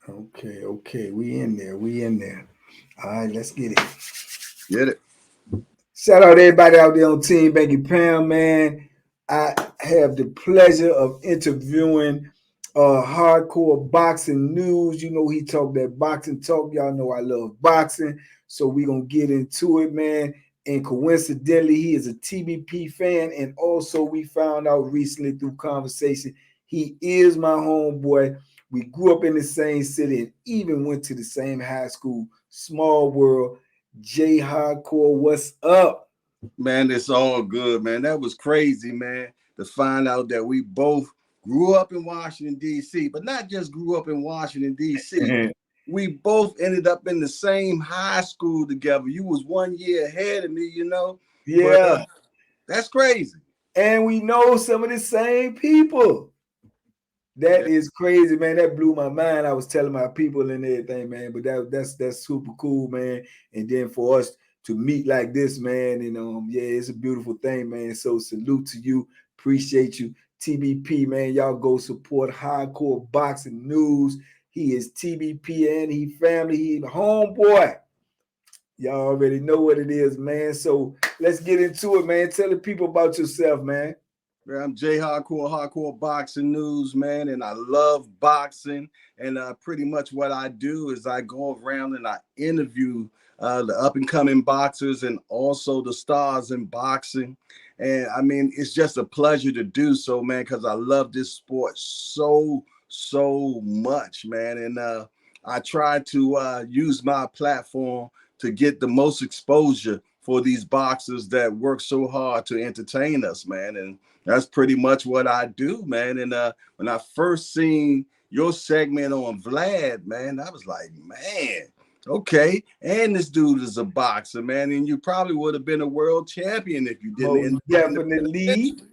Okay. We in there. All right, let's get it. Get it. Shout out to everybody out there on Team Banky Pound, man. I have the pleasure of interviewing Hardcore Boxing News. You know, he talked that boxing talk. Y'all know I love boxing. So we going to get into it, man. And coincidentally, he is a TBP fan. And also, we found out recently through conversation, he is my homeboy. We grew up in the same city and even went to the same high school. Small world. J Hardcore, what's up? Man, it's all good, man. That was crazy, man, to find out that we both grew up in Washington, D.C., but not just grew up in Washington, D.C. We both ended up in the same high school together. You was 1 year ahead of me, you know, but Yeah. that's crazy. And we know some of the same people. That Yeah. is crazy, man. That blew my mind. I was telling my people and everything, man. But that's super cool, man. And then for us to meet like this, man, and yeah, it's a beautiful thing, man. So salute to you. Appreciate you. TBP, man. Y'all go support Hardcore Boxing News. He is TBP and he family. He homeboy. Y'all already know what it is, man. So let's get into it, man. Tell the people about yourself, man. I'm Jay Hardcore, Hardcore Boxing News, man, and I love boxing. And pretty much what I do is I go around and I interview the up and coming boxers and also the stars in boxing. And I mean, it's just a pleasure to do so, man, because I love this sport so much, man. And I try to use my platform to get the most exposure for these boxers that work so hard to entertain us, man. And that's pretty much what I do, man. And when I first seen your segment on Vlad, man, I was like, man, okay. And this dude is a boxer, man. And you probably would have been a world champion if you didn't Most end up in the definitely. penitentiary.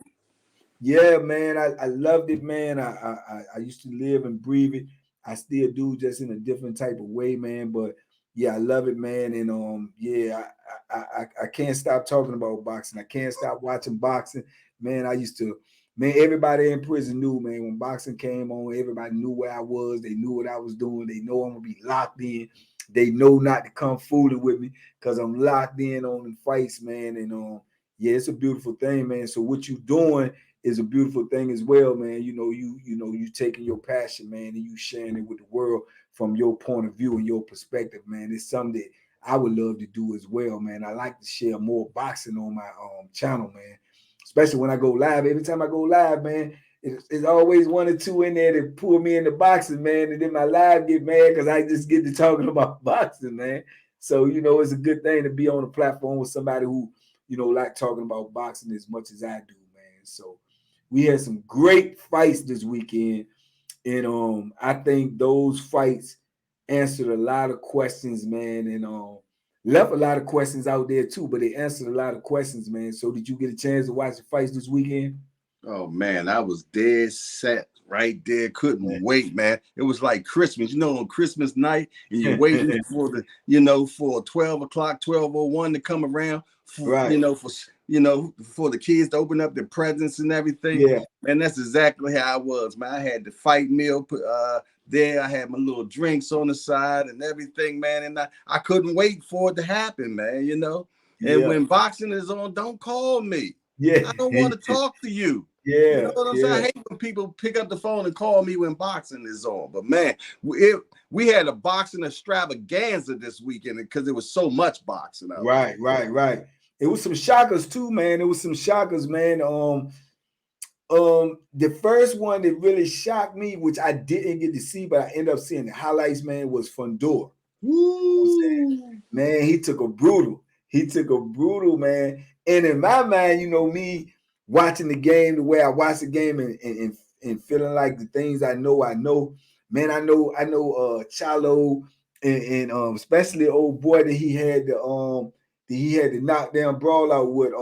Yeah, man. I loved it, man. I used to live and breathe it. I still do, just in a different type of way, man. But yeah, I love it, man. And yeah, I can't stop talking about boxing. I can't stop watching boxing, man. I used to, man. Everybody in prison knew, man. When boxing came on, everybody knew where I was. They knew what I was doing. They know I'm gonna be locked in. They know not to come fooling with me because I'm locked in on the fights, man. And yeah, it's a beautiful thing, man. So what you doing is a beautiful thing as well, man. You taking your passion, man, and you sharing it with the world from your point of view and your perspective, man. It's something that I would love to do as well, man. I like to share more boxing on my channel, man. Especially when I go live. Every time I go live, man, it's always one or two in there that pull me into boxing, man. And then my live get mad because I just get to talking about boxing, man. So, it's a good thing to be on a platform with somebody who, like talking about boxing as much as I do, man. So we had some great fights this weekend. And I think those fights answered a lot of questions, man, and left a lot of questions out there too, but they answered a lot of questions, man. So did you get a chance to watch the fights this weekend? Oh man, I was dead set right there. Couldn't wait, man. It was like Christmas, on Christmas night, and you're waiting for for 12 o'clock, 12:01 to come around, Right. for the kids to open up their presents and everything. Yeah. And that's exactly how I was, man. I had the fight meal there. I had my little drinks on the side and everything, man. And I couldn't wait for it to happen, man. And Yeah. when boxing is on, don't call me. Yeah. I don't want to talk to you. You know Yeah. what I'm saying? I Yeah. hate when people pick up the phone and call me when boxing is on. But man, we had a boxing extravaganza this weekend because there was so much boxing out there. Right. It was some shockers too, man. It was some shockers, man. The first one that really shocked me, which I didn't get to see, but I ended up seeing the highlights, man, was Fundor. Woo! Man, he took a brutal. He took a brutal, man. And in my mind, me watching the game the way I watch the game and feeling like the things I know. Man, I know Chalo and especially old boy that he had the knockdown brawl out with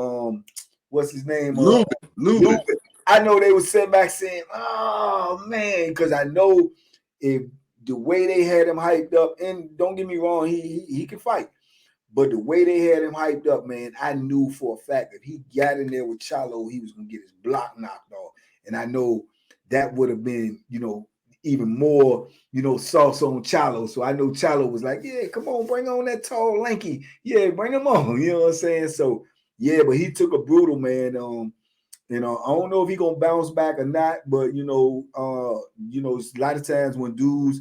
what's his name? Lubin. Lupin. I know they were sitting back saying, "Oh man," because I know if the way they had him hyped up, and don't get me wrong, he can fight. But the way they had him hyped up, man, I knew for a fact if he got in there with Chalo, he was gonna get his block knocked off. And I know that would have been, even more, sauce on Chalo. So I know Chalo was like, yeah, come on, bring on that tall, lanky. Yeah, bring him on. You know what I'm saying? So yeah, but he took a brutal, man. I don't know if he gonna bounce back or not, but a lot of times when dudes,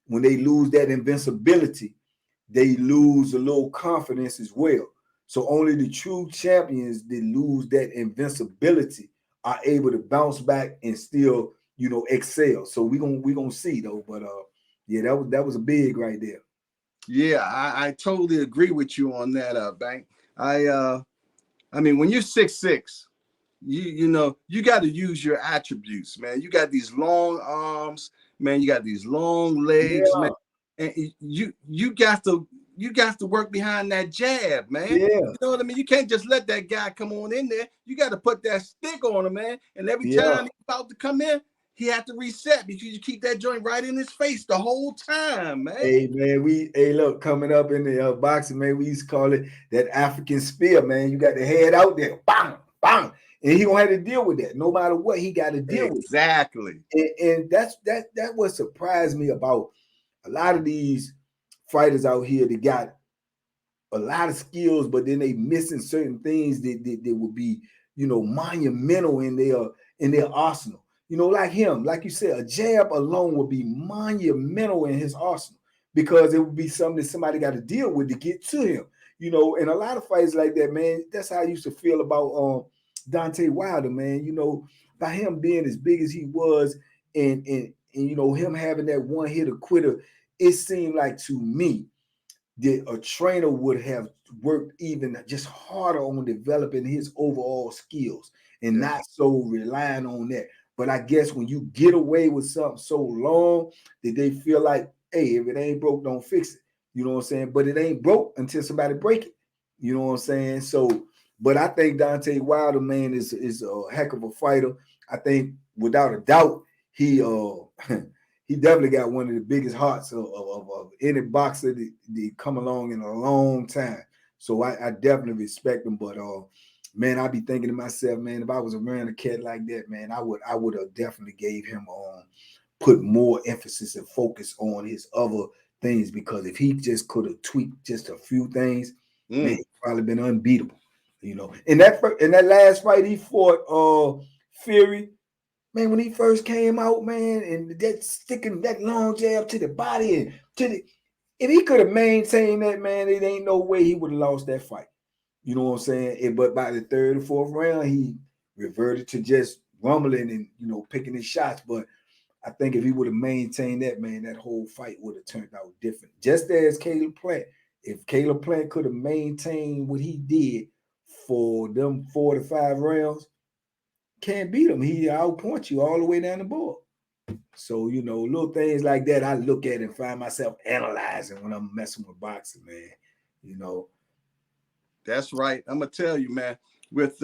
when they lose that invincibility, they lose a little confidence as well. So only the true champions that lose that invincibility are able to bounce back and still, excel. So we gonna see though. But yeah, that was a big right there. Yeah, I totally agree with you on that, Bank. I mean, when you're 6'6", you got to use your attributes, man. You got these long arms, man. You got these long legs, man. Yeah, And you got to work behind that jab, man. yeah, You know what I mean? You can't just let that guy come on in there. You got to put that stick on him, man. And every yeah. time he's about to come in, he had to reset because you keep that joint right in his face the whole time, man. Hey man, look, coming up in the boxing, man, we used to call it that African spear, man. You got the head out there, bang, bang, and he gonna have to deal with that no matter what. He got to deal with Exactly. it, and that what surprised me about a lot of these fighters out here. They got a lot of skills, but then they missing certain things that would be, monumental in their arsenal. Like him, like you said, a jab alone would be monumental in his arsenal because it would be something that somebody got to deal with to get to him. And a lot of fights like that, man. That's how I used to feel about Deontay Wilder, man. By him being as big as he was, and him having that one hitter quitter, it seemed like to me that a trainer would have worked even just harder on developing his overall skills and not so relying on that. But I guess when you get away with something so long that they feel like, hey, if it ain't broke, don't fix it. You know what I'm saying? But it ain't broke until somebody break it. You know what I'm saying? So, but I think Deontay Wilder, man, is a heck of a fighter. I think without a doubt, he he definitely got one of the biggest hearts of any boxer that come along in a long time. So I definitely respect him. But man, I be thinking to myself, man, if I was around a cat like that, man, I would have definitely gave him put more emphasis and focus on his other things, because if he just could have tweaked just a few things, man, he'd probably been unbeatable. In that last fight he fought Fury. Man, when he first came out, man, and that sticking that long jab to the body and if he could have maintained that, man, it ain't no way he would have lost that fight. You know what I'm saying? But by the third or fourth round, he reverted to just rumbling and picking his shots. But I think if he would have maintained that, man, that whole fight would have turned out different. Just as Caleb Plant. If Caleb Plant could have maintained what he did for them 4 to 5 rounds, can't beat him. He outpoint you all the way down the board. So, little things like that I look at and find myself analyzing when I'm messing with boxing, man. That's right. I'm gonna tell you, man, with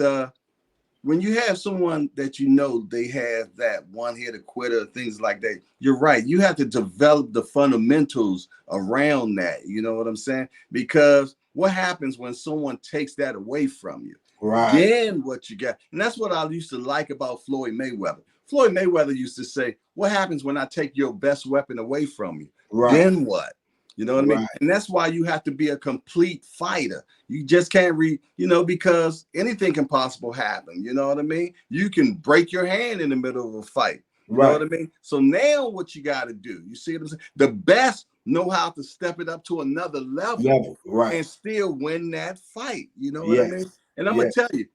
when you have someone that they have that one hitter quitter, things like that, you're right. You have to develop the fundamentals around that. You know what I'm saying? Because what happens when someone takes that away from you? Right. Then what you got? And that's what I used to like about Floyd Mayweather. Floyd Mayweather used to say, what happens when I take your best weapon away from you? Right. Then what? You know what I mean? And that's why you have to be a complete fighter. You just can't because anything can possible happen. You know what I mean? You can break your hand in the middle of a fight. You know what I mean? So now what you got to do, you see what I'm saying? The best know how to step it up to another level and still win that fight. You know what I mean? And I'm going to tell you,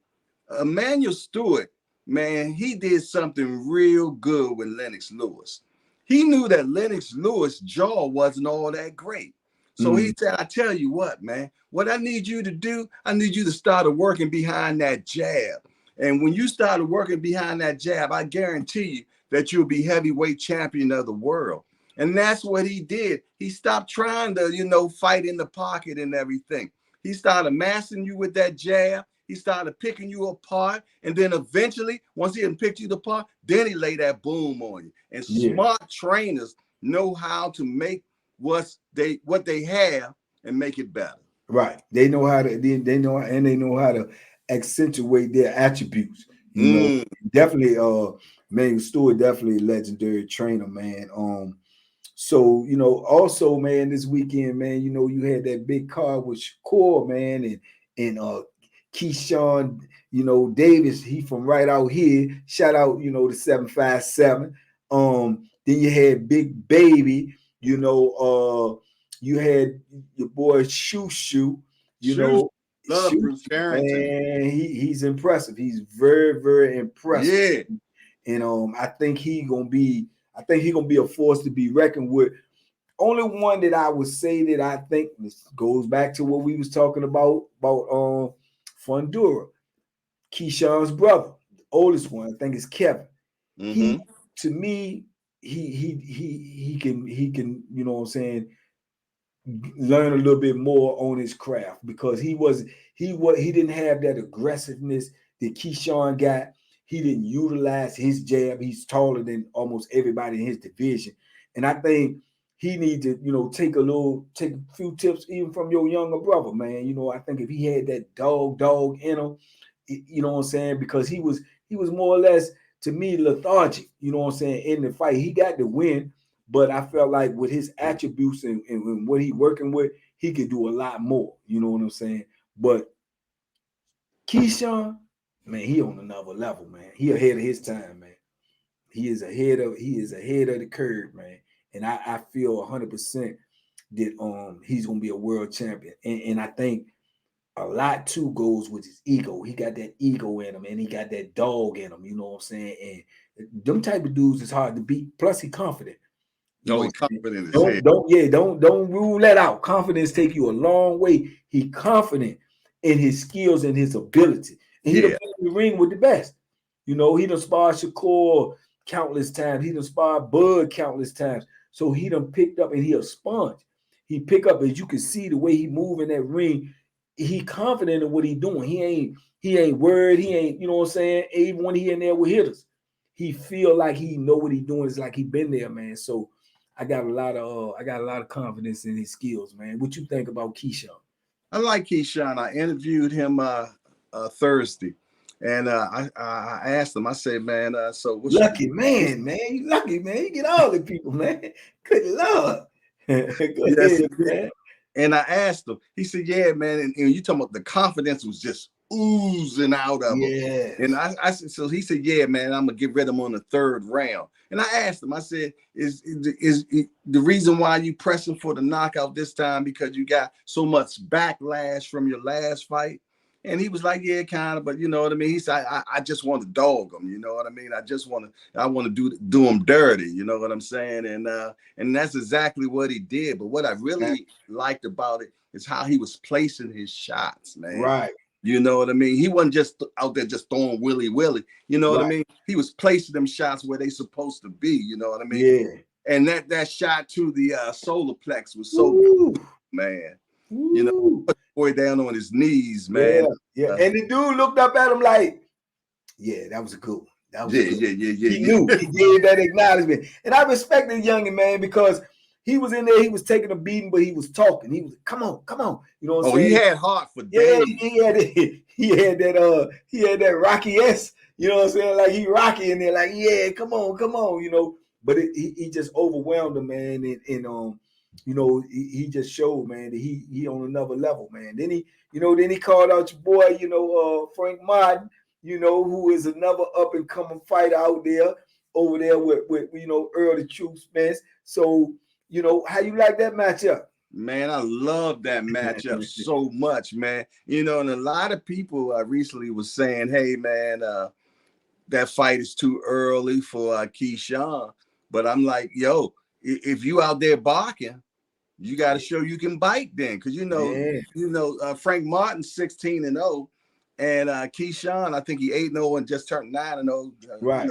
Emmanuel Stewart, man, he did something real good with Lennox Lewis. He knew that Lennox Lewis' jaw wasn't all that great. So he said, I tell you what, man, what I need you to do, I need you to start working behind that jab. And when you started working behind that jab, I guarantee you that you'll be heavyweight champion of the world. And that's what he did. He stopped trying to, fight in the pocket and everything. He started massing you with that jab. He started picking you apart. And then eventually, once he had picked you apart, then he laid that boom on you. And smart trainers know how to make what they have and make it better. Right. They know how to they know how to accentuate their attributes. Definitely Man, Stewart definitely a legendary trainer, man. So also, man, this weekend, man, you had that big card with Shakur, man, and Keyshawn, Davis. He from right out here. Shout out, the 757. Then you had Big Baby. You had your boy Shoo. Shoes, love Shoo, Bruce Carrington. man, he's impressive. He's very, very impressive. Yeah. And I think he gonna be a force to be reckoned with. Only one that I would say that I think this goes back to what we was talking about Fundura, Keyshawn's brother, the oldest one. I think is Kevin. He, to me, he can what I'm saying, learn a little bit more on his craft, because he didn't have that aggressiveness that Keyshawn got. He didn't utilize his jab. He's taller than almost everybody in his division, and I think he needs to take a few tips even from your younger brother, man. I think if he had that dog in him, you know what I'm saying, because he was more or less, to me, lethargic, you know what I'm saying, in the fight. He got the win, but I felt like with his attributes and what he working with, he could do a lot more, you know what I'm saying. But Keyshawn, man, he on another level, man. He ahead of his time, man. He is ahead of the curve, man. And I feel 100% that he's gonna be a world champion. And I think a lot too goes with his ego. He got that ego in him, and he got that dog in him. You know what I'm saying? And them type of dudes is hard to beat. Plus, he confident. No, he confident as hell. Don't rule that out. Confidence take you a long way. He confident in his skills and his ability, and he done been in the ring with the best. He done sparred Shakur countless times. He done sparred Bud countless times. So he done picked up, and he a sponge. He pick up, as you can see the way he move in that ring. He confident in what he doing. He ain't worried. He ain't, you know what I'm saying? Even when he in there with hitters, he feel like he know what he doing. It's like he been there, man. So I got a lot of confidence in his skills, man. What you think about Keyshawn? I like Keyshawn. I interviewed him Thursday, and I asked him. I said, "Man, so what's lucky man? You lucky, man. You get all the people, man. Good Lord." Go ahead, man. And I asked him. He said, "Yeah, man." And you talking about the confidence was just oozing out of him. And I said, so he said, "Yeah, man, I'm gonna get rid of him on the third round." And I asked him. I said, "Is the reason why you pressing for the knockout this time because you got so much backlash from your last fight?" And he was like, "Yeah, kind of, but you know what I mean." He said, "I just want to dog him, you know what I mean. I want to do him dirty, you know what I'm saying." And that's exactly what he did. But what I really liked about it is how he was placing his shots, man. Right. You know what I mean? He wasn't just out there just throwing willy. You know what I mean? He was placing them shots where they supposed to be. You know what I mean? Yeah. And that shot to the solar plex was so good, man. Ooh. You know, put the boy down on his knees, man. Yeah. And the dude looked up at him like, "Yeah, that was a good one. That was good." Yeah. He knew. He gave that acknowledgement, and I respect the youngin' man because he was in there. He was taking a beating, but he was talking. He was, come on. You know what I'm saying? He had heart for days. He had that Rocky S. You know what I'm saying? Like he Rocky in there, like, yeah, come on. You know, but he just overwhelmed him, man, and he just showed, man, that he on another level, man. Then he called out your boy, Frank Martin, who is another up and coming fighter out there over there with Earl the Truth Spence. So, how you like that matchup? Man, I love that matchup so much, man. And a lot of people recently was saying, "Hey, man, that fight is too early for Keyshawn." But I'm like, yo, if you out there barking, you got to show you can bite then, because Frank Martin's 16-0, and Keyshawn, I think he 8-0 and just turned 9-0. Right.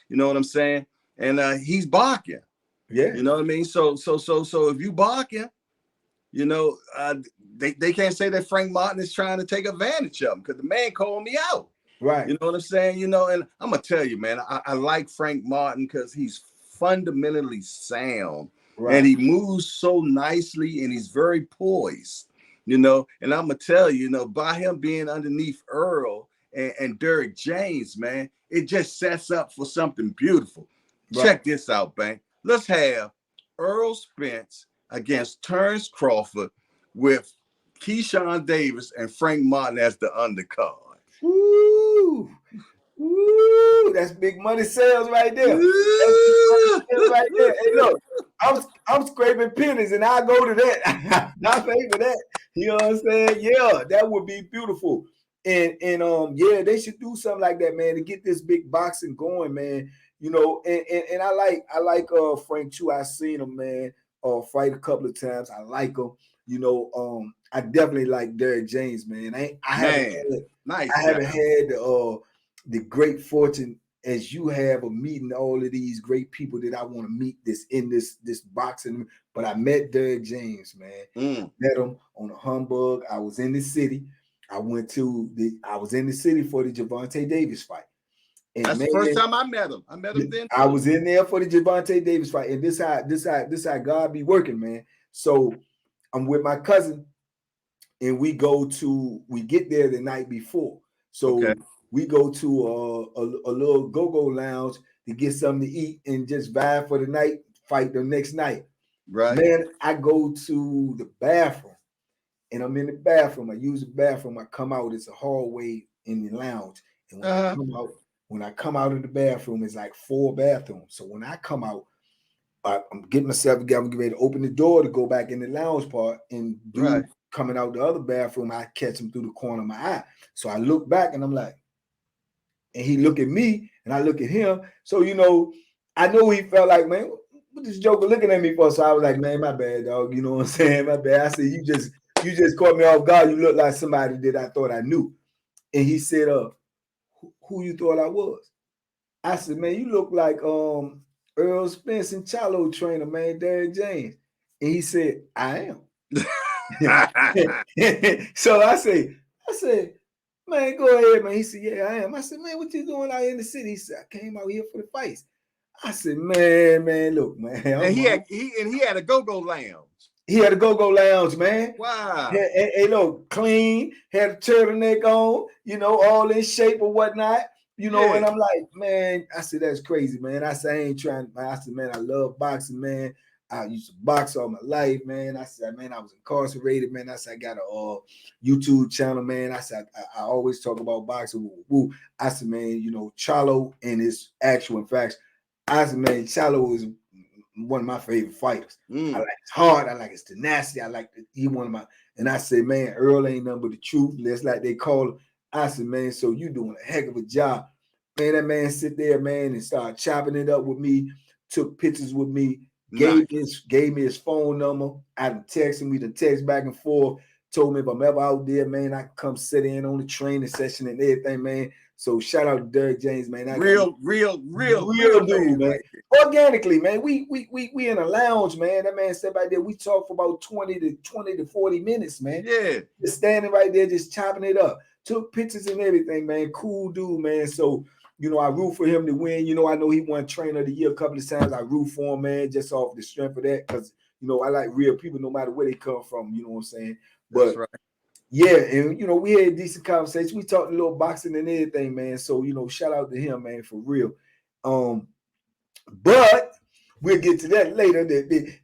You know what I'm saying? And he's barking. Yeah. You know what I mean? So if you barking, they can't say that Frank Martin is trying to take advantage of him, because the man called me out. Right. You know what I'm saying? And I'm going to tell you, man, I like Frank Martin because he's fundamentally sound. Right. And he moves so nicely, and he's very poised, and I'm going to tell you, by him being underneath Earl and Derek James, man, it just sets up for something beautiful. Right. Check this out, Bank. Let's have Earl Spence against Terrence Crawford with Keyshawn Davis and Frank Martin as the undercard. Woo! Woo! That's big money sales right there. That's big money sales right there. Hey, look, I'm scraping pennies and I go to that. I pay for that. You know what I'm saying? Yeah, that would be beautiful. And yeah, they should do something like that, man, to get this big boxing going, man. You know, and I like Frank too. I seen him, man, fight a couple of times. I like him. You know, I definitely like Derek James, man. I haven't had the great fortune as you have of meeting all of these great people that I want to meet this boxing. But I met Derek James, man. Met him on a humbug. I was in the city. I was in the city for the Gervonta Davis fight. And that's the first time I met him. I met him then. I was in there for the Gervonta Davis fight, and this how God be working, man. So I'm with my cousin, and we get there the night before. So we go to a little go-go lounge to get something to eat and just vibe for the night, fight the next night. Right. Man, I go to the bathroom, and I'm in the bathroom. I use the bathroom. I come out. It's a hallway in the lounge. And when I come out of the bathroom, it's like 4 bathrooms. So when I come out, I'm getting myself together. I'm getting ready to open the door to go back in the lounge part. And coming out the other bathroom, I catch him through the corner of my eye. So I look back and I'm like, and he look at me and I look at him. So, you know, I know he felt like, man, what this joker looking at me for? So I was like, man, my bad, dog. You know what I'm saying? My bad. I said, you just caught me off guard. You look like somebody that I thought I knew. And he said, who you thought I was? I said, man, you look like Earl Spence and Chalo trainer, man, Derek James. And he said, I am. So I said, man, go ahead, man. He said, yeah, I am. I said, man, what you doing out in the city? He said, I came out here for the fights. I said, man, look, man. And he had a go-go lounge. He had a go-go lounge, man. Wow. Hey, look, clean, had a turtleneck on, you know, all in shape or whatnot. You know, and I'm like, man, I said, that's crazy, man. I said, I ain't trying. I said, man, I love boxing, man. I used to box all my life, man. I said, man, I was incarcerated, man. I said, I got a YouTube channel, man. I said, I always talk about boxing. Woo. I said, man, you know, Chalo and his actual facts. I said, man, Chalo is one of my favorite fighters. I like his heart. I like his tenacity. I like he one of my. And I said, man, Earl ain't nothing but the truth. That's like they call him. I said, man, so you doing a heck of a job. Man, that man sit there, man, and started chopping it up with me, took pictures with me, gave me his phone number. I texted me, the text back and forth, told me if I'm ever out there, man, I can come sit in on the training session and everything, man. So shout out to Derek James, man. Real dude, man. Organically, man. We in a lounge, man. That man sat right there. We talked for about 20 to 40 minutes, man. Yeah. Just standing right there, just chopping it up. Took pictures and everything, man. Cool dude, man. So, you know, I root for him to win. You know, I know he won Trainer of the Year a couple of times. I root for him, man, just off the strength of that. Because, you know, I like real people no matter where they come from. You know what I'm saying? But that's right. Yeah, and you know, we had a decent conversation. We talked a little boxing and everything, man. So, you know, shout out to him, man, for real. But we'll get to that later. The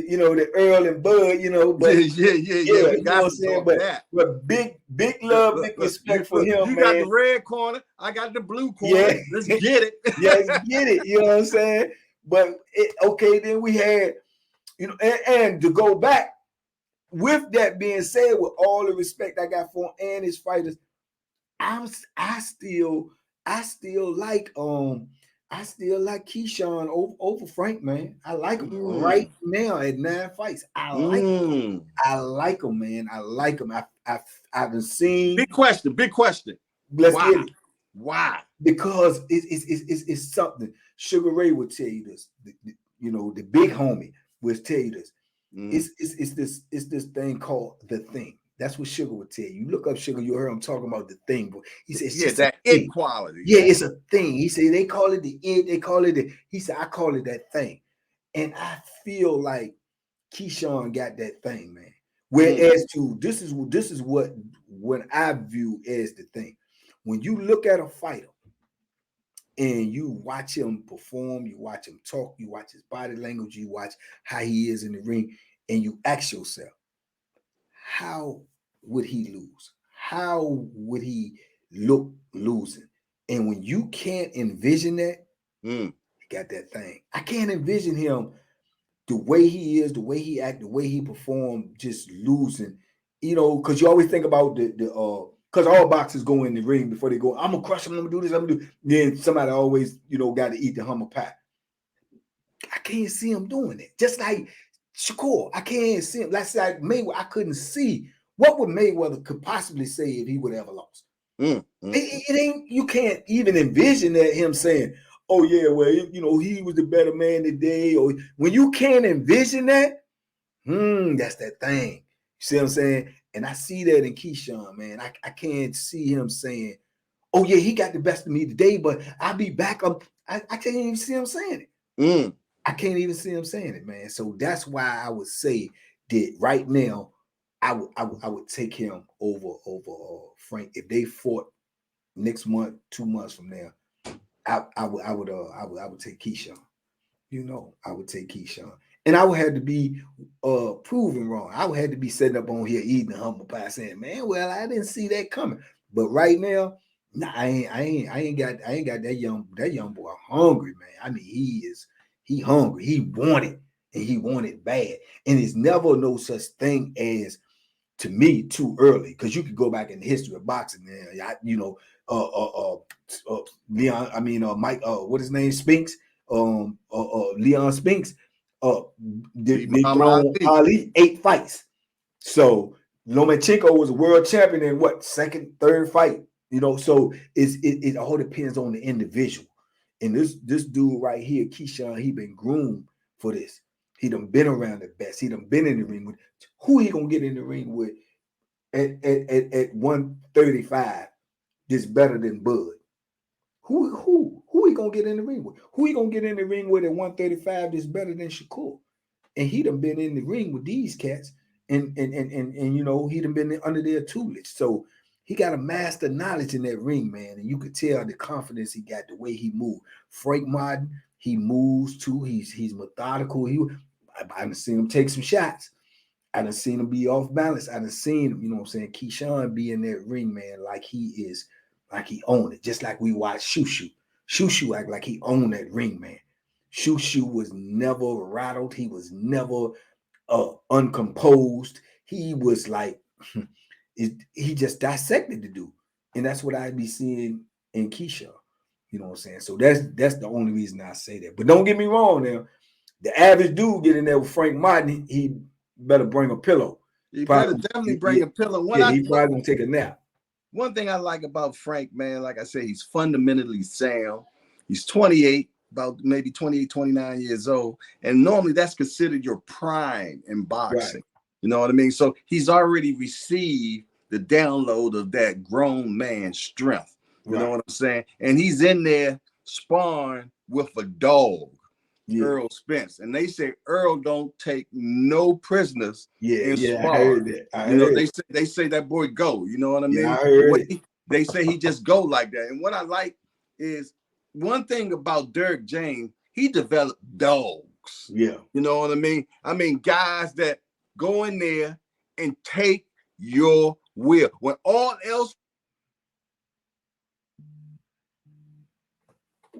you know, the Earl and Bud, you know, but yeah. You know what I'm saying? But big love, big respect for him. You man. Got the red corner, I got the blue corner. Yeah. Let's get it. Let's get it. You know what I'm saying? But okay, then we had, you know, and to go back. With that being said, with all the respect I got for him and his fighters, I still like Keyshawn over Frank, man. I like him right now at 9 fights. I like him. I like him, man. I like him. I've seen. Big question. Let's get it. Why? Because it's something. Sugar Ray would tell you this. You know, the big homie would tell you this. It's this thing called the thing. That's what Sugar would tell you. You look up Sugar, you heard him talking about the thing, but he said, it's that it quality. Yeah, it's a thing. He said they call it the it. They call it the. He said I call it that thing, and I feel like Keyshawn got that thing, man. Whereas to this is what I view as the thing. when you look at a fighter and you watch him perform, you watch him talk, you watch his body language, you watch how he is in the ring, and you ask yourself, how would he lose? How would he look losing? And when you can't envision that, he got that thing. I can't envision him the way he is, the way he act, the way he performed, just losing. You know, because you always think about the because all boxers go in the ring before they go, I'm gonna crush him, I'm gonna do this, I'm gonna do. Then somebody always, you know, got to eat the hummer pie. I can't see him doing it. Just like Shakur, I can't see him. That's like Mayweather. I couldn't see what would Mayweather could possibly say if he would ever lost. It ain't. You can't even envision that him saying, "Oh yeah, well, you know, he was the better man today." Or when you can't envision that, that's that thing. You see what I'm saying? And I see that in Keyshawn, man. I can't see him saying, "Oh yeah, he got the best of me today, but I'll be back up." I can't even see him saying it. I can't even see him saying it, man. So that's why I would say that right now, I would take him over Frank if they fought next month, 2 months from now. I would take Keyshawn. You know, I would take Keyshawn, and I would have to be proven wrong. I would have to be sitting up on here eating a humble pie, saying, "Man, well, I didn't see that coming." But right now, nah, I ain't got that young boy hungry, man. I mean, he hungry. He wanted, and he wanted bad. And it's never no such thing as, to me, too early, because you could go back in the history of boxing. You know, Leon. I mean, Mike. What his name? Spinks. Leon Spinks. They thrown Ali 8 fights. So Lomachenko was a world champion in what, second, third fight. You know, so it all depends on the individual. And this dude right here, Keyshawn, he been groomed for this. He done been around the best. He done been in the ring with. Who he gonna get in the ring with at 135 that's better than Bud? Who he gonna get in the ring with? Who he gonna get in the ring with at 135 that's better than Shakur? And he done been in the ring with these cats, and you know, he done been under their tutelage. So he got a master knowledge in that ring, man. And you could tell the confidence he got, the way he moved. Frank Martin, he moves too. He's methodical. I done seen him take some shots. I done seen him be off balance. I done seen him, you know what I'm saying, Keyshawn be in that ring, man, like he owned it. Just like we watched Shushu. Shushu act like he owned that ring, man. Shushu was never rattled. He was never uncomposed. He was like, he just dissected the dude. And that's what I be seeing in Keyshawn. You know what I'm saying? So that's the only reason I say that. But don't get me wrong now. The average dude get in there with Frank Martin, he better bring a pillow. You better definitely bring a pillow. He probably gonna take a nap. One thing I like about Frank, man, like I said, he's fundamentally sound. He's 28, about maybe 28, 29 years old. And normally that's considered your prime in boxing. Right. You know what I mean? So he's already received the download of that grown man strength. You know what I'm saying? And he's in there sparring with a dog. Yeah. Earl Spence, and they say Earl don't take no prisoners. I heard that. They say that boy go. You know what I mean? I heard it. They say he just go like that. And what I like is one thing about Derrick James, he developed dogs. Yeah, you know what I mean. I mean guys that go in there and take your will when all else.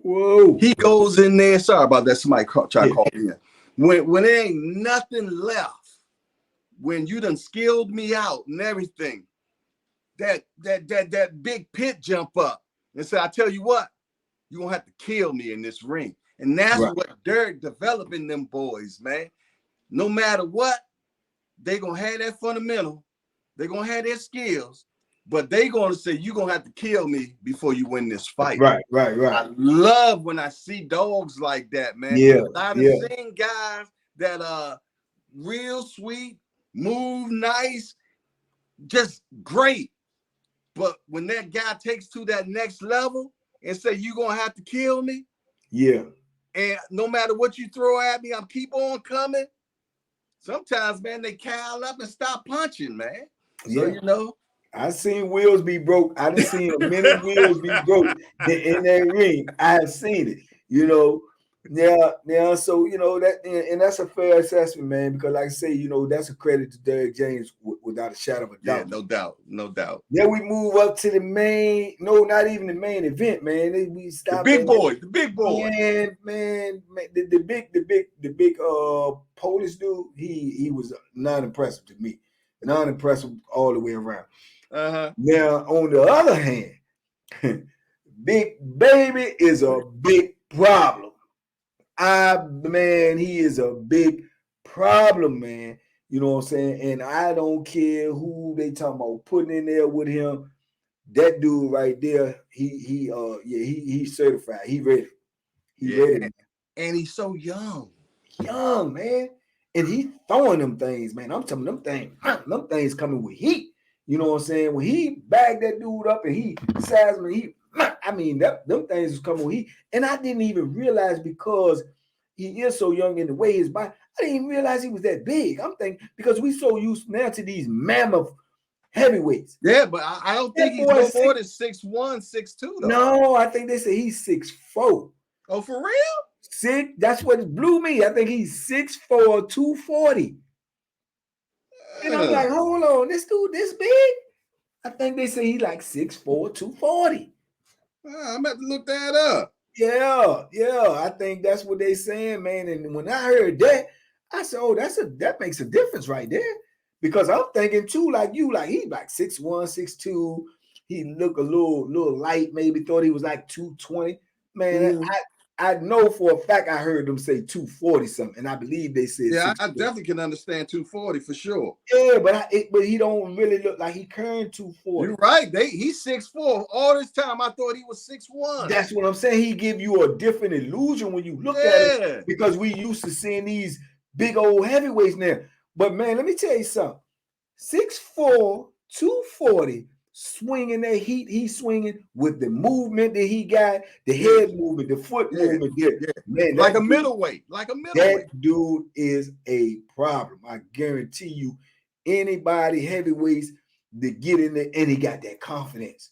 Whoa! He goes in there. Sorry about that. Somebody try to call me in. When there ain't nothing left, when you done skilled me out and everything, that big pit jump up and say, I tell you what, you're gonna have to kill me in this ring. And that's what Derrick developing them boys, man. No matter what, they gonna have that fundamental, they gonna have their skills. But they gonna say you're gonna have to kill me before you win this fight. Right. I love when I see dogs like that, man. Yeah. I've seen guys that are real sweet, move nice, just great. But when that guy takes to that next level and say you're gonna have to kill me, and no matter what you throw at me, I'm keep on coming. Sometimes, man, they cowl up and stop punching, man. So you know. I seen wheels be broke. I done seen many wheels be broke in that ring. I have seen it. You know, now, so that, and that's a fair assessment, man. Because like I say, that's a credit to Derrick James without a shadow of a Yeah, doubt. no doubt, no doubt. Then we move up to the main. No, not even the main event, man. We The stop big boys, the big boys. Man, the big Polish dude. He was non-impressive to me. Non-impressive all the way around. Now, on the other hand, Big Baby is a big problem. Man, he is a big problem, man. You know what I'm saying? And I don't care who they talking about putting in there with him. That dude right there, he's certified. He ready. He ready, man. And he's so young. Young, man. And he throwing them things, man. I'm telling them things coming with heat. You know what I'm saying? When he bagged that dude up and he sized him, them things was coming with heat. And I didn't even realize, because he is so young in the way his body, I didn't even realize he was that big. I'm thinking, because we so used now to these mammoth heavyweights. Yeah, but I don't think he's no more than 6'1", 6'2", though. No, I think they say he's 6'4". Oh, for real? That's what it blew me. I think he's 6'4", 240. And I'm like, hold on, this dude this big? I think they say he's like 6'4", 240. I'm about to look that up. Yeah. I think that's what they saying, man. And when I heard that, I said, oh, that makes a difference right there. Because I'm thinking too, like you, like he's like 6'1", 6'2". He look a little light, maybe thought he was like 220. Man, I know for a fact I heard them say 240 something, and I believe they said. Yeah, I definitely can understand 240 for sure. Yeah, but he don't really look like he current 240. You're right. He's 6'4". All this time I thought he was 6'1". That's what I'm saying. He give you a different illusion when you look at it, because we used to seeing these big old heavyweights now. But man, let me tell you something. 6'4", 240. Swinging that heat, he's swinging with the movement that he got, the head movement, the foot movement. Man, like a middleweight. That dude is a problem. I guarantee you, anybody heavyweights that get in there, and he got that confidence.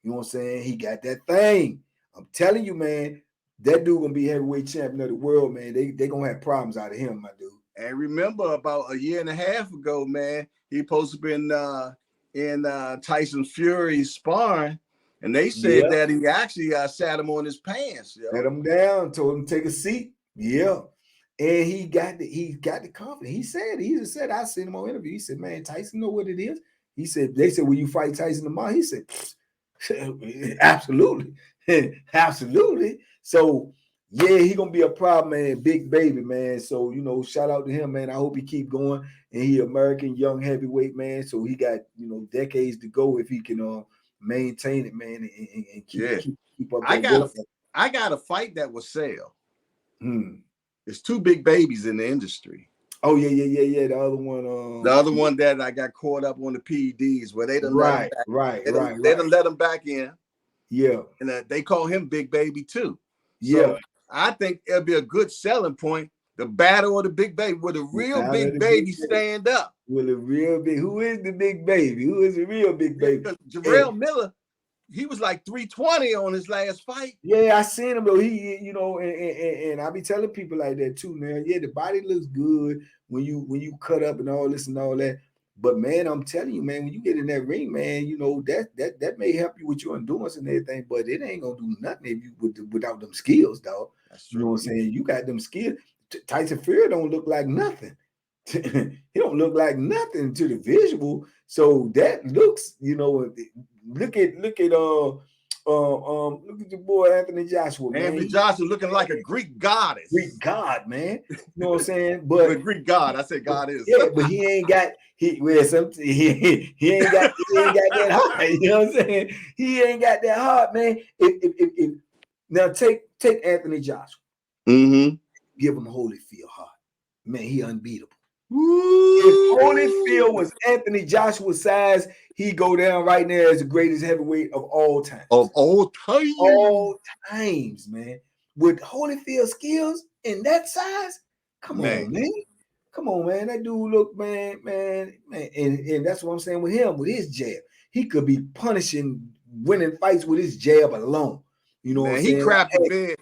You know what I'm saying? He got that thing. I'm telling you, man, that dude gonna be heavyweight champion of the world, man. They gonna have problems out of him, my dude. And remember, about a year and a half ago, man, he supposed to been in Tyson Fury's sparring, and they said that he actually sat him on his pants. Let him down, told him to take a seat. Yeah. And he got the confidence. He just said, I seen him on interview. He said, man, Tyson know what it is. He said, they said, will you fight Tyson tomorrow? He said, absolutely. Absolutely. So yeah, he gonna be a problem, man. Big Baby, man. So shout out to him, man. I hope he keep going. And he American young heavyweight, man. So he got decades to go if he can maintain it, man, and keep up. I got a fight that will sell. There's two big babies in the industry. Oh yeah. The other one, the other one that I got caught up on the PEDs, where they done right. They done let him back in. Yeah, and they call him Big Baby too. Yeah, so I think it'll be a good selling point. The battle of the Big Baby, where the real Big Baby stand up. Will the real big? Who is the Big Baby? Who is the real Big Baby? Jarrell Miller. He was like 320 on his last fight. Yeah, I seen him though. He, and I be telling people like that too, man. Yeah, the body looks good when you cut up and all this and all that. But man, I'm telling you, man, when you get in that ring, man, that may help you with your endurance and everything, but it ain't gonna do nothing if you without them skills, dog. That's true. You know what I'm saying? You got them skills. Tyson Fury don't look like nothing. He don't look like nothing to the visual. So that looks, look at your boy Anthony Joshua, man. Anthony Joshua looking like a Greek goddess. Greek god, man. You know what I'm saying? But Greek god, I said God is. Yeah, but he ain't got he ain't got that heart. You know what I'm saying? He ain't got that heart, man. If now take Anthony Joshua. Give him Holyfield heart. Man, he unbeatable. If Holyfield was Anthony Joshua's size, he go down right now as the greatest heavyweight of all time. Of all time. All times, man. With Holyfield skills in that size, come on, man. Come on, man. That dude look, man. And that's what I'm saying with him, with his jab. he could be punishing winning fights with his jab alone. You know what I'm Man, he saying? Like, crapped the hey, bed.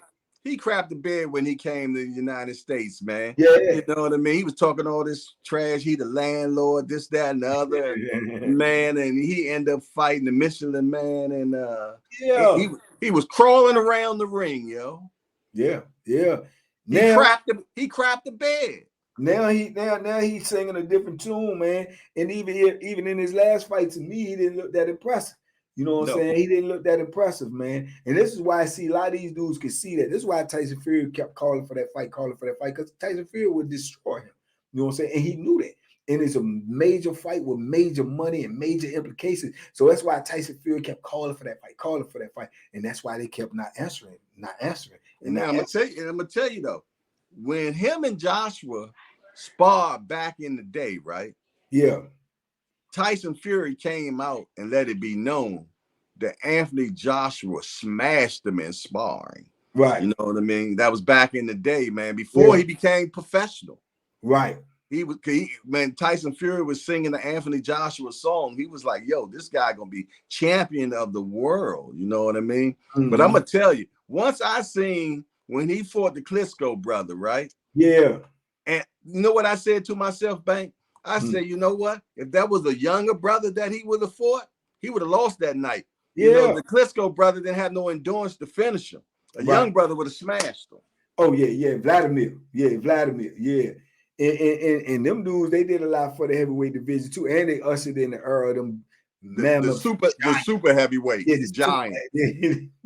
He crapped the bed when he came to the United States, man. yeah. You know what I mean? He was talking all this trash. He the landlord, this, that, and the other. And man, and he ended up fighting the Michelin man, and Yeah. he was crawling around the ring, yo. Yeah. Yeah. He Now, crapped the bed. now he's singing a different tune, man. And even in his last fight, to me, he didn't look that impressive. You know what I'm No. saying? He didn't look that impressive, man. And this is why I see a lot of these dudes can see that. This is why Tyson Fury kept calling for that fight, because Tyson Fury would destroy him. You know what I'm saying? And he knew that. And it's a major fight with major money and major implications. So that's why Tyson Fury kept calling for that fight. And that's why they kept not answering. And man, I'm gonna tell you though, when him and Joshua sparred back in the day, right? Yeah. Tyson Fury came out and let it be known that Anthony Joshua smashed him in sparring. Right. You know what I mean? That was back in the day, man, before he became professional. Right. When Tyson Fury was singing the Anthony Joshua song, he was like, yo, this guy gonna be champion of the world. You know what I mean? Mm-hmm. But I'm gonna tell you, once I seen when he fought the Klitschko brother, right? Yeah. And you know what I said to myself, Bank? I said, you know what? If that was a younger brother that he would have fought, he would have lost that night. Yeah. You know, the Klitschko brother didn't have no endurance to finish him. A young brother would have smashed him. Oh, yeah. Vladimir. Yeah. And them dudes, they did a lot for the heavyweight division too. And they ushered in the era of them the super heavyweight, yeah, the giant.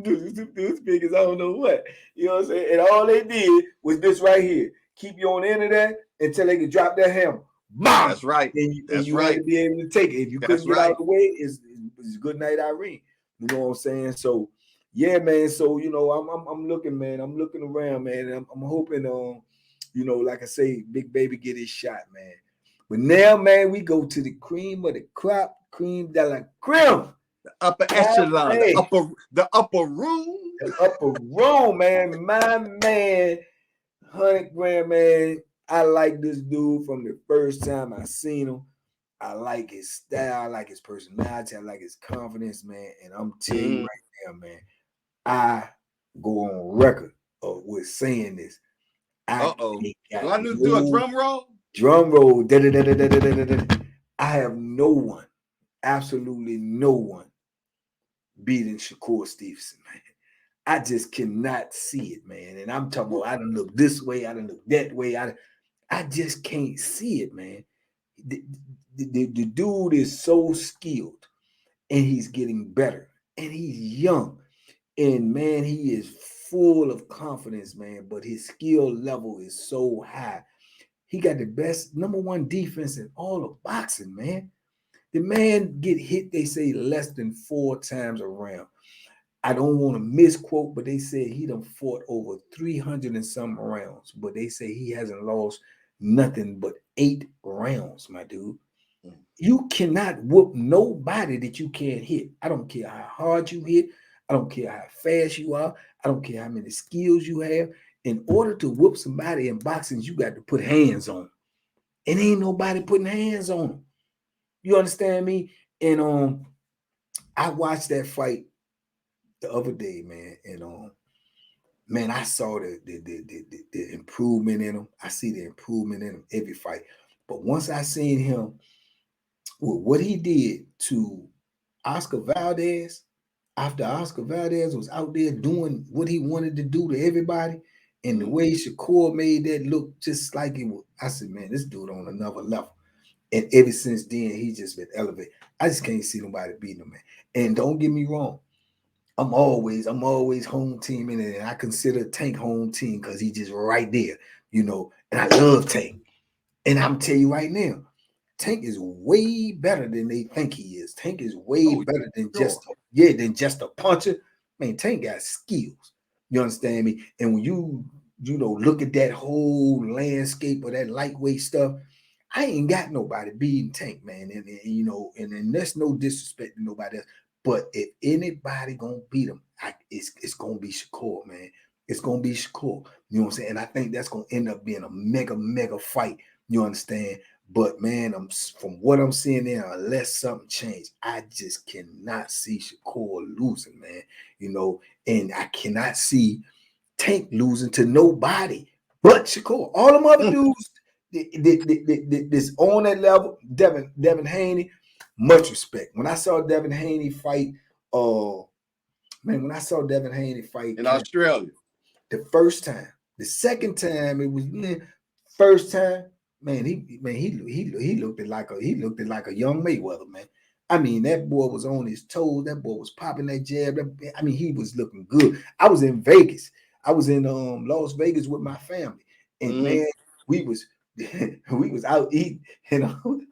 Dudes big as I don't know what. You know what I'm saying? And all they did was this right here. Keep you on the end of that until they could drop their hammer. Bam! That's right. And you had to be able to take it. If you couldn't get out of the way, it's good night, Irene. You know what I'm saying? So yeah, man. So you know, I'm looking, man. I'm looking around, man. And I'm hoping, you know, like I say, Big Baby get his shot, man. But now, man, we go to the cream of the crop, cream de la creme. The upper echelon, the upper room. The upper room, man. My man, 100 grand, man. I like this dude from the first time I seen him. I like his style, I like his personality, I like his confidence, man. And I'm telling you right now, man, I go on record with saying this. Do I need to do a drum roll? Drum roll. I have no one, absolutely no one, beating Shakur Stevenson, man. I just cannot see it, man. And I'm talking about I done look this way, I done look that way. I just can't see it, man. The dude is so skilled and he's getting better and he's young. And man, he is full of confidence, man. But his skill level is so high. He got the best #1 defense in all of boxing, man. The man get hit, they say, less than 4 times a round. I don't want to misquote, but they said he done fought over 300 and some rounds. But they say he hasn't lost nothing but 8 rounds, my dude. You cannot whoop nobody that you can't hit. I don't care how hard you hit. I don't care how fast you are. I don't care how many skills you have. In order to whoop somebody in boxing, you got to put hands on them. And ain't nobody putting hands on them. You understand me? And I watched that fight the other day, man. And man, I saw the improvement in him. I see the improvement in him every fight. But once I seen him with what he did to Oscar Valdez, after Oscar Valdez was out there doing what he wanted to do to everybody, and the way Shakur made that look just like it was, I said, man, this dude on another level. And ever since then, he's just been elevated. I just can't see nobody beating him, man. And don't get me wrong, I'm always home team in it, and I consider Tank home team because he's just right there, you know. And I love Tank. And I'm telling you right now, Tank is way better than they think he is. Tank is way better than just a puncher. Man, Tank got skills. You understand me? And when you look at that whole landscape of that lightweight stuff, I ain't got nobody beating Tank, man. And that's no disrespect to nobody else. But if anybody gonna beat him, it's gonna be Shakur, man. It's gonna be Shakur. You know what I'm saying? And I think that's gonna end up being a mega fight. You understand? But man, from what I'm seeing there, unless something changed, I just cannot see Shakur losing, man. You know, and I cannot see Tank losing to nobody but Shakur. All them other dudes that's on that level, Devin Haney, much respect. When I saw Devin Haney fight, when I saw Devin Haney fight in Australia, the first time, the second time it was first time, man, he looked like a young Mayweather, man. I mean, that boy was on his toes. That boy was popping that jab. I mean, he was looking good. I was in Vegas. I was in Las Vegas with my family, and man, we was we was out eating, and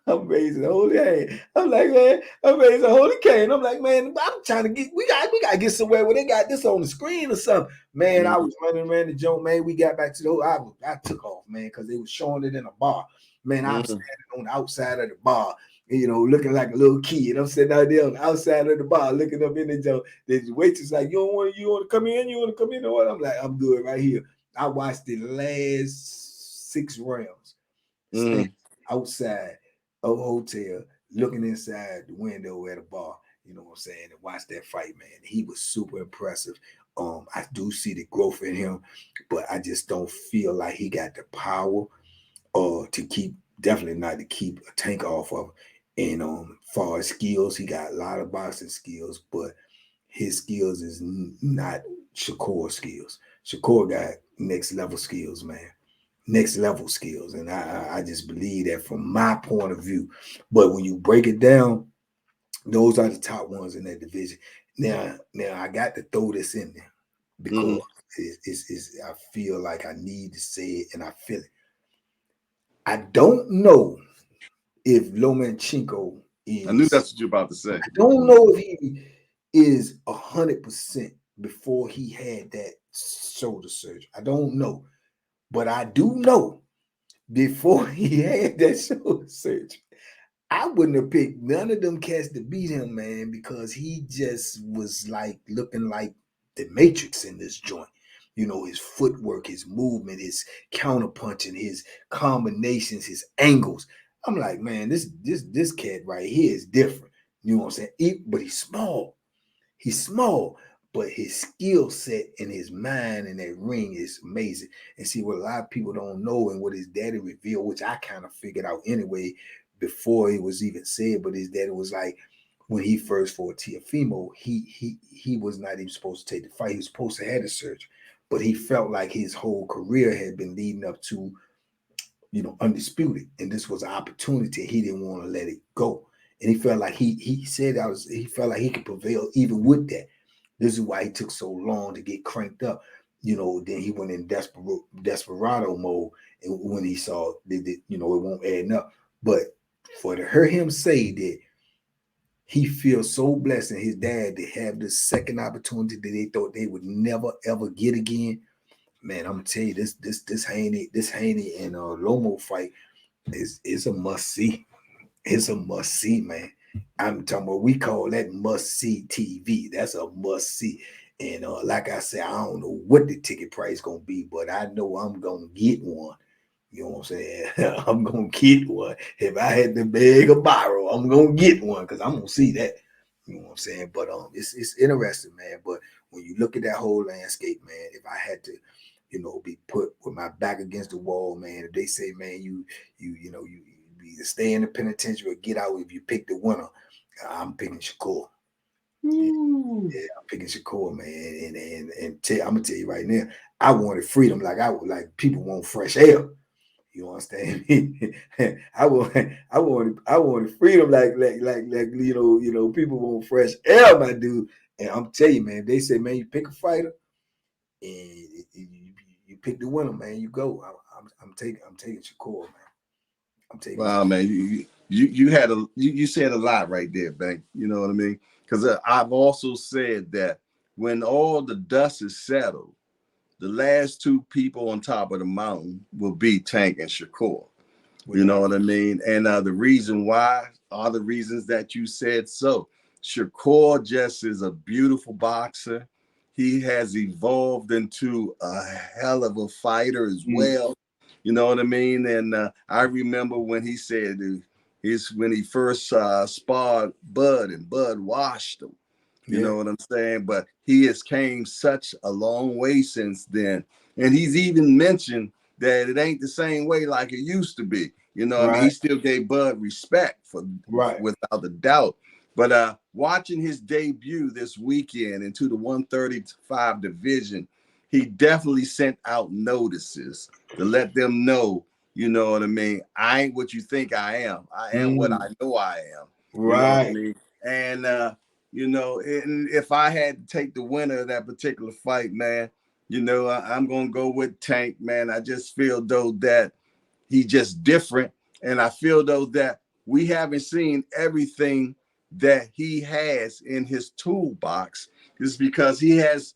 I'm raising a holy hand. I'm like, man, I'm raising a holy cane. I'm like, man, I'm trying to get, we gotta get somewhere where they got this on the screen or something. Man, I was running around the joint, man. We got back to the I took off, man, because they was showing it in a bar. Man, I'm standing on the outside of the bar, you know, looking like a little kid. I'm sitting out there on the outside of the bar, looking up in the joint. The waitress like, you want to come in? You want to come in or what? I'm like, I'm good right here. I watched the last 6 rounds, standing outside of a hotel, looking inside the window at a bar. You know what I'm saying? And watch that fight, man. He was super impressive. I do see the growth in him, but I just don't feel like he got the power to keep, definitely not to keep a Tank off of. And far as skills, he got a lot of boxing skills, but his skills is not Shakur's skills. Shakur got next level skills, man. Next level skills. And I just believe that from my point of view. But when you break it down, those are the top ones in that division. Now I got to throw this in there because I feel like I need to say it and I feel it. I don't know if Lomachenko is. I knew that's what you're about to say. I don't know if he is 100% before he had that shoulder surgery. I don't know. But I do know before he had that shoulder surgery, I wouldn't have picked none of them cats to beat him, man, because he just was like looking like the Matrix in this joint. You know, his footwork, his movement, his counterpunching, his combinations, his angles. I'm like, man, this cat right here is different. You know what I'm saying? But he's small. He's small, but his skill set and his mind in that ring is amazing. And see, what a lot of people don't know and what his daddy revealed, which I kind of figured out anyway before it was even said, but his daddy was like, when he first fought Teofimo, he was not even supposed to take the fight. He was supposed to have the surgery, but he felt like his whole career had been leading up to, you know, undisputed, and this was an opportunity. He didn't want to let it go, and he felt like he said he felt like he could prevail even with that. This is why he took so long to get cranked up. You know, then he went in desperado mode, and when he saw that, you know, it won't add up. But for to hear him say that he feels so blessed in his dad to have this second opportunity that they thought they would never ever get again, man, I'm gonna tell you, this Haney and Lomo fight is a must see. It's a must see, man. I'm talking about, we call that must see TV. That's a must see. And like I said, I don't know what the ticket price gonna be, but I know I'm gonna get one. You know what I'm saying? I'm gonna get one. If I had to beg or borrow, I'm gonna get one because I'm gonna see that. You know what I'm saying? But it's interesting, man. But when you look at that whole landscape, man, if I had to, you know, be put with my back against the wall, man, if they say, man, you either stay in the penitentiary or get out if you pick the winner, I'm picking Shakur. Yeah, I'm picking Shakur, man. And I'm gonna tell you right now, I wanted freedom like people want fresh air. You understand me? I wanted freedom like you know people want fresh air, my dude. And I'm telling you, man, they say, man, you pick a fighter and you pick the winner, man. You go. I'm taking Shakur, man. I'm taking. Wow, man, you said a lot right there, Bank. You know what I mean? Because I've also said that when all the dust is settled, the last 2 people on top of the mountain will be Tank and Shakur. You know what I mean? And the reason why are the reasons that you said so. Shakur just is a beautiful boxer. He has evolved into a hell of a fighter as well. You know what I mean? And I remember when he said when he first sparred Bud, and Bud washed him. You know what I'm saying? But he has came such a long way since then. And he's even mentioned that it ain't the same way like it used to be. You know what I mean? He still gave Bud respect without a doubt. But watching his debut this weekend into the 135 division, he definitely sent out notices to let them know, you know what I mean? I ain't what you think I am. I am what I know I am. You know what I mean? And you know, and if I had to take the winner of that particular fight, man, you know, I'm gonna go with Tank, man. I just feel though that he's just different, and I feel though that we haven't seen everything that he has in his toolbox, is because he has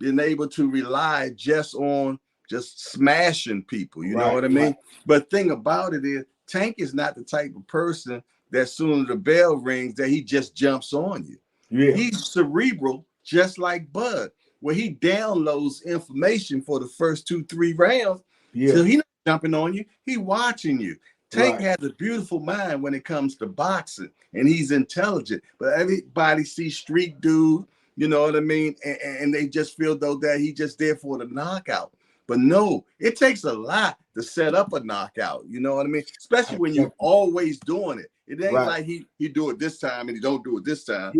been able to rely just on just smashing people. You know what I mean? But thing about it is, Tank is not the type of person that as soon as the bell rings that he just jumps on you. He's cerebral, just like Bud, where he downloads information for the first 2-3 rounds. So he's not jumping on you, he watching you. Tank has a beautiful mind when it comes to boxing, and he's intelligent. But everybody sees street dude, you know what I mean? And they just feel though that he just there for the knockout. But no, it takes a lot to set up a knockout. You know what I mean? Especially when you're always doing it. It ain't like he do it this time and he don't do it this time.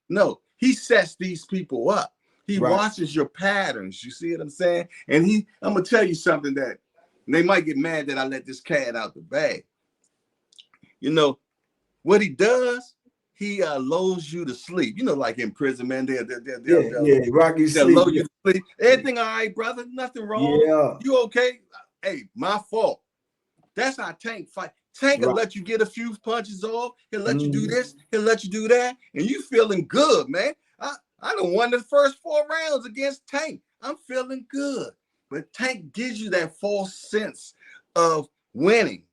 No, he sets these people up. He watches your patterns. You see what I'm saying? And I'm gonna tell you something that they might get mad that I let this cat out the bag. You know what he does? He lulls you to sleep. You know, like in prison, man. They'll rock you sleep. Lull you to sleep. Everything all right, brother? Nothing wrong. You okay? Hey, my fault. That's how Tank fight. Tank will let you get a few punches off. He'll let you do this. He'll let you do that, and you feeling good, man. I done won the first 4 rounds against Tank. I'm feeling good. But Tank gives you that false sense of winning,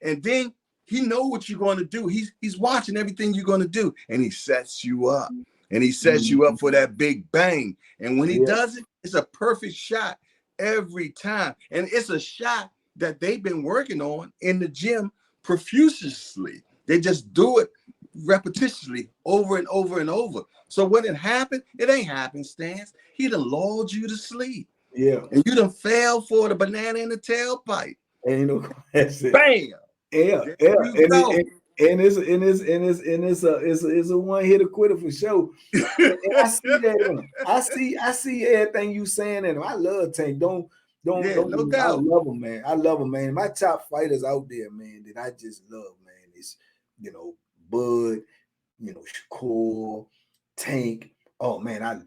and then he know what you're going to do. He's watching everything you're going to do, and he sets you up. And he sets you up for that big bang. And when he does it, it's a perfect shot every time. And it's a shot that they've been working on in the gym profusely. They just do it repetitiously over and over and over. So when it happened, it ain't happenstance. He done lulled you to sleep. And you done fell for the banana in the tailpipe. Ain't no question. Bam. And it's a one hitter quitter for sure. And I see that in him. I see everything you saying in him. I love Tank. Don't no doubt. I love him, man. I love him, man. My top fighters out there, man, that I just love, man, is, you know, Bud, you know, Shakur, Tank. Oh man,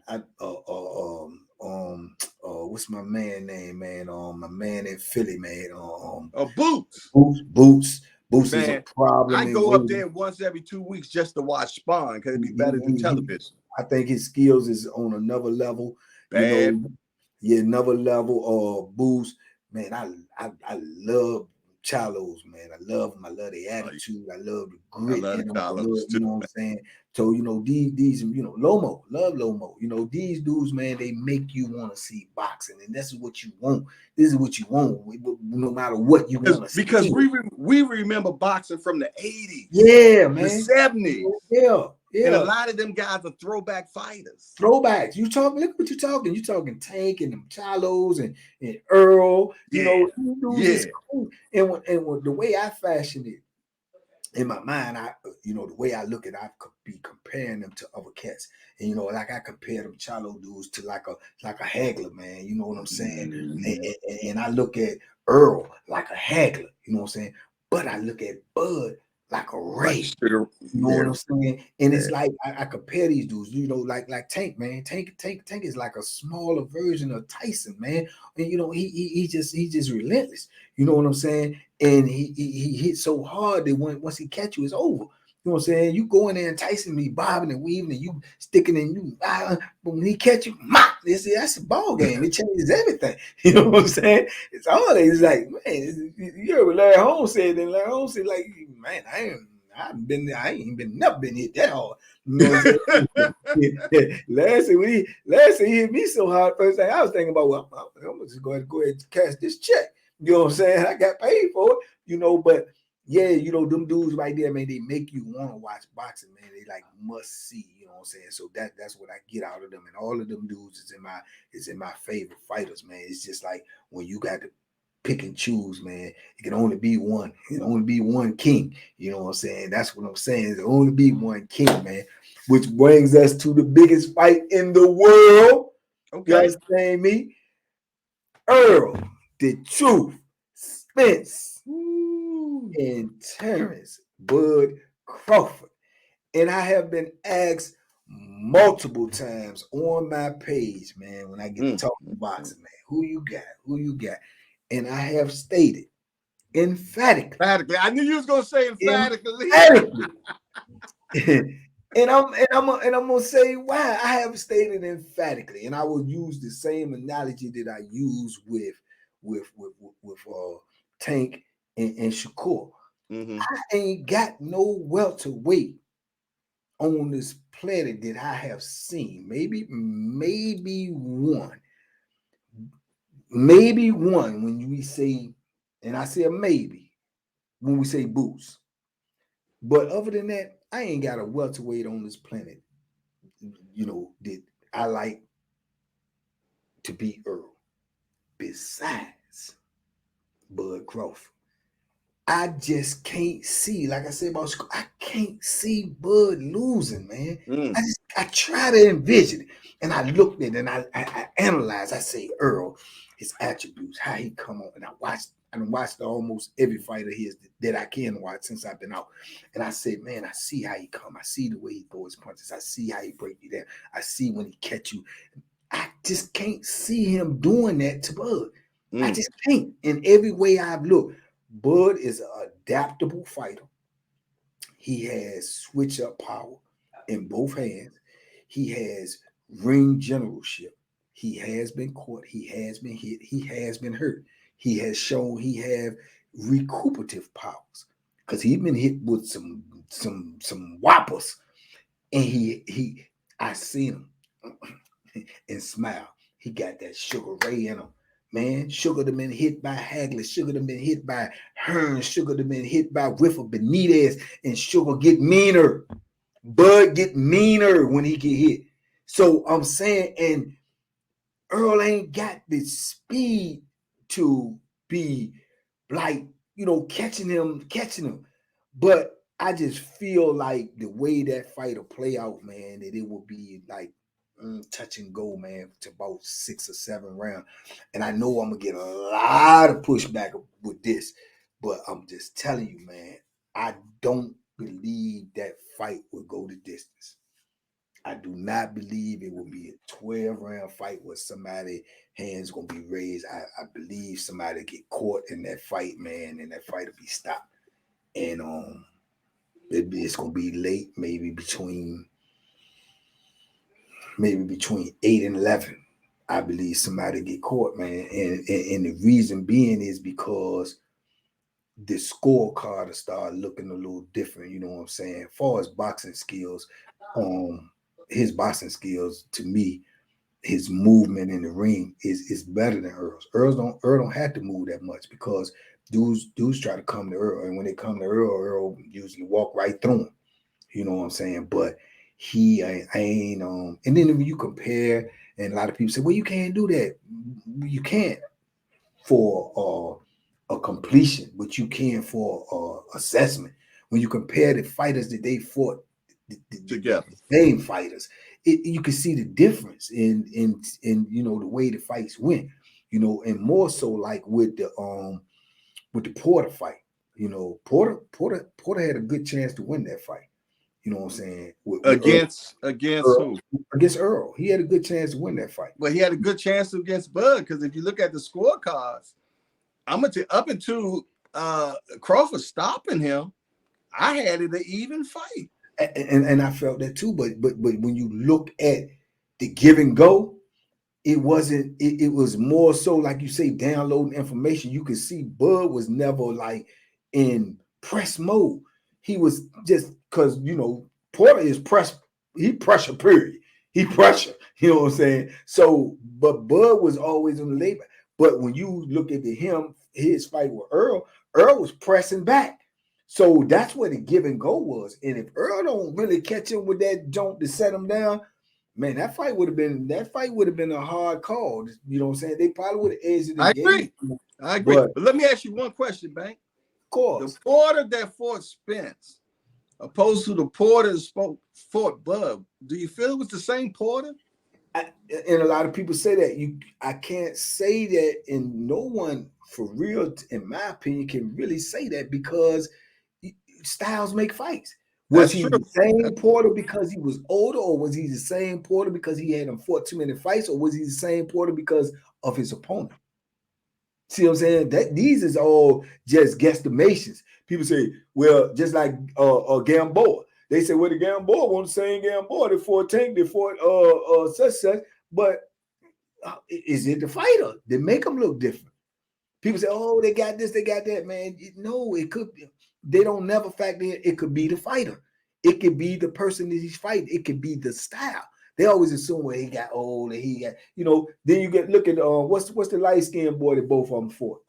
what's my man name, man? My man in Philly, man. Boots. Boots man, is a problem. I go up there once every 2 weeks just to watch sparring because it'd be better than television. I think his skills is on another level. Bad. You know, another level. Boots, man. I love Chalos, man. I love them. I love their attitude. I love the grit in them. You know what I'm saying? So, you know, these, you know, Lomo, love Lomo. You know, these dudes, man, they make you want to see boxing, and this is what you want. This is what you want, no matter what you want to see. Because we remember boxing from the 80s. Yeah, man. The 70s. Yeah. And a lot of them guys are throwback fighters. Throwbacks. You talking? Look what you're talking. You're talking Tank and them Chalos and Earl. You know, dudes cool. And the way I fashion it in my mind, the way I look at it, I could be comparing them to other cats. And, you know, like I compare them Chalo dudes to like a haggler, man. You know what I'm saying? And I look at Earl like a haggler. You know what I'm saying? But I look at Bud like a Ray. You know what I'm saying? And it's like I compare these dudes, you know, like Tank, man. Tank is like a smaller version of Tyson, man. And you know, he just relentless. You know what I'm saying? And he hit so hard that once he catch you, it's over. You know what I'm saying? You go in there and Tyson be bobbing and weaving and you sticking in you. But when he catch you, that's a ball game. It changes everything. You know what I'm saying? It's always like, man, you heard what Larry Holmes said. And Larry Holmes said, like, man, I ain't never been hit that hard. You know what I'm saying? Last thing he hit me so hard. First thing I was thinking about, well, I'm just going to go ahead and cash this check. You know what I'm saying? I got paid for it, you know, but yeah, you know, them dudes right there, man, they make you want to watch boxing, man. They like must see, you know what I'm saying? So that's what I get out of them. And all of them dudes is in my favorite fighters, man. It's just like when you got to pick and choose, man. It can only be one. It can only be one king. You know what I'm saying? That's what I'm saying. There only be one king, man. Which brings us to the biggest fight in the world. Okay. You understand me? Earl, the Truth, Spence, and Terrence Bud Crawford. And I have been asked multiple times on my page, man, when I get to talking boxing, man, who you got? Who you got? And I have stated emphatically. I knew you was gonna say emphatically. And I'm gonna say why. I have stated emphatically, and I will use the same analogy that I use with Tank and Shakur. Mm-hmm. I ain't got no welterweight on this planet that I have seen. Maybe one. Maybe one when we say, and I say a maybe when we say Boots. But other than that, I ain't got a welterweight on this planet, you know, that I like to beat Earl. Besides Bud Crawford. I just can't see, like I said about Shakur, I can't see Bud losing, man. I try to envision it. And I looked at it and I analyzed. I say, Earl, his attributes, how he come on. And I watched almost every fight of his that I can watch since I've been out. And I said, man, I see how he come. I see the way he throws punches. I see how he break you down. I see when he catch you. I just can't see him doing that to Bud. I just can't. In every way I've looked, Bud is an adaptable fighter. He has switch up power in both hands. He has ring generalship. He has been caught. He has been hit. He has been hurt. He has shown he have recuperative powers because he's been hit with some whoppers, and I seen him and smile. He got that Sugar Ray in him. Man, Sugar done been hit by Hagler. Sugar done been hit by Hearn. Sugar done been hit by Riffer Benitez. And Sugar get meaner. Bud get meaner when he get hit. So I'm saying, and Earl ain't got the speed to be like, you know, catching him. But I just feel like the way that fight will play out, man, that it will be like touch and go, man, to about 6 or 7 rounds. And I know I'm gonna get a lot of pushback with this, but I'm just telling you, man, I don't believe that fight will go the distance. I do not believe it will be a 12-round fight where somebody hands gonna be raised. I believe somebody get caught in that fight, man, and that fight will be stopped. And it's gonna be late, maybe between 8 and 11. I believe somebody get caught, man. And the reason being is because the scorecard will start looking a little different. You know what I'm saying? As far as boxing skills, his boxing skills, to me, his movement in the ring is better than Earl's. Earl don't have to move that much because dudes try to come to Earl, and when they come to Earl usually walk right through him. You know what I'm saying? But he ain't and then when you compare, and a lot of people say, well, you can't do that. You can't for a completion, but you can for assessment. When you compare the fighters that they fought together, the same fighters, you can see the difference in you know the way the fights went. You know, and more so like with the Porter fight. You know, Porter had a good chance to win that fight. You know what I'm saying? Against Earl, who? Against Earl. He had a good chance to win that fight. But he had a good chance against Bud because if you look at the scorecards, I'm gonna up until Crawford stopping him, I had it an even fight. And I felt that too. But when you look at the give and go, it wasn't. It was more so like you say, downloading information. You could see Bud was never like in press mode. He was just because you know Porter is press. He pressure period. He pressure. You know what I'm saying? So, but Bud was always on the labor. But when you look at him his fight with Earl, Earl was pressing back. So that's where the give and go was. And if Earl don't really catch him with that jump to set him down, man, that fight would have been a hard call. You know what I'm saying? They probably would have edged it I and gave agree. him. I agree. But let me ask you one question, Bank. Of course. The Porter that fought Spence, opposed to the Porter that fought Bub, do you feel it was the same Porter? And a lot of people say that. I can't say that, and no one for real, in my opinion, can really say that because styles make fights. Was he the same Porter because he was older, or was he the same Porter because he hadn't fought too many fights, or was he the same Porter because of his opponent? See what I'm saying? That these is all just guesstimations. People say, well, just like Gamboa. They say, well, the Gamboa wasn't the same Gamboa. They fought Tank, they fought such. But is it the fighter that make them look different? People say, oh, they got this, they got that, man. No, it could be. They don't never factor in. It could be the fighter. It could be the person that he's fighting. It could be the style. They always assume where he got old and he got, then you get look at what's the light-skinned boy that both of them fought?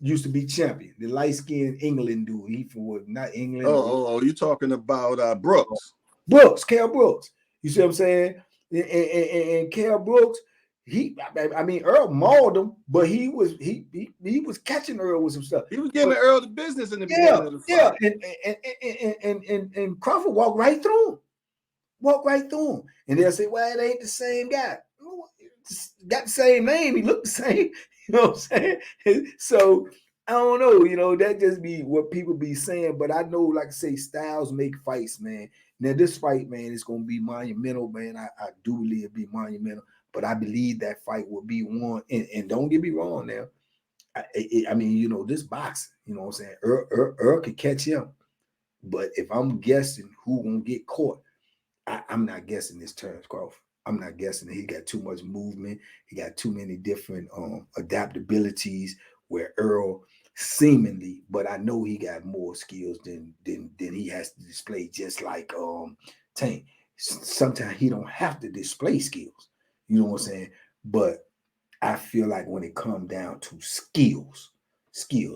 Used to be champion. The light-skinned England dude. He from what, not England. Oh, you talking about Brooks. Cal Brooks. You see what I'm saying? And Cal Brooks, Earl mauled him, but he was catching Earl with some stuff. He was giving Earl the business in the beginning of the fight. Yeah, and Crawford walked right through him. And they'll say, well, it ain't the same guy. Got the same name. He looked the same. You know what I'm saying? So I don't know. That just be what people be saying. But I know, like I say, styles make fights, man. Now this fight, man, is going to be monumental, man. I do believe it'll be monumental. But I believe that fight will be won. And don't get me wrong now. This boxing, you know what I'm saying? Earl could catch him. But if I'm guessing who going to get caught, I'm not guessing this Terence Crawford. I'm not guessing that he got too much movement. He got too many different adaptabilities where Earl seemingly, but I know he got more skills than he has to display, just like Tank. Sometimes he don't have to display skills. You know what I'm saying? But I feel like when it comes down to skills,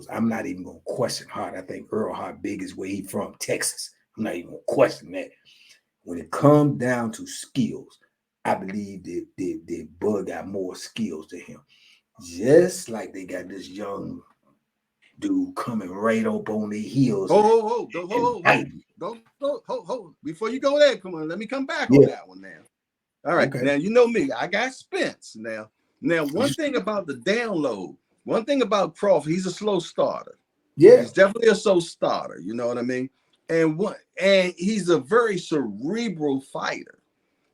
I'm not even going to question Hart. I think Earl Hart big is where he from, Texas. I'm not even going to question that. When it comes down to skills, I believe that Bud got more skills than him. Just like they got this young dude coming right up on their heels. Hold. Before you go there, come on, let me come back on that one now. All right, okay. Now you know me. I got Spence now. Now, one thing about the download, one thing about Crawford, he's a slow starter. Yeah, he's definitely a slow starter. You know what I mean? And he's a very cerebral fighter.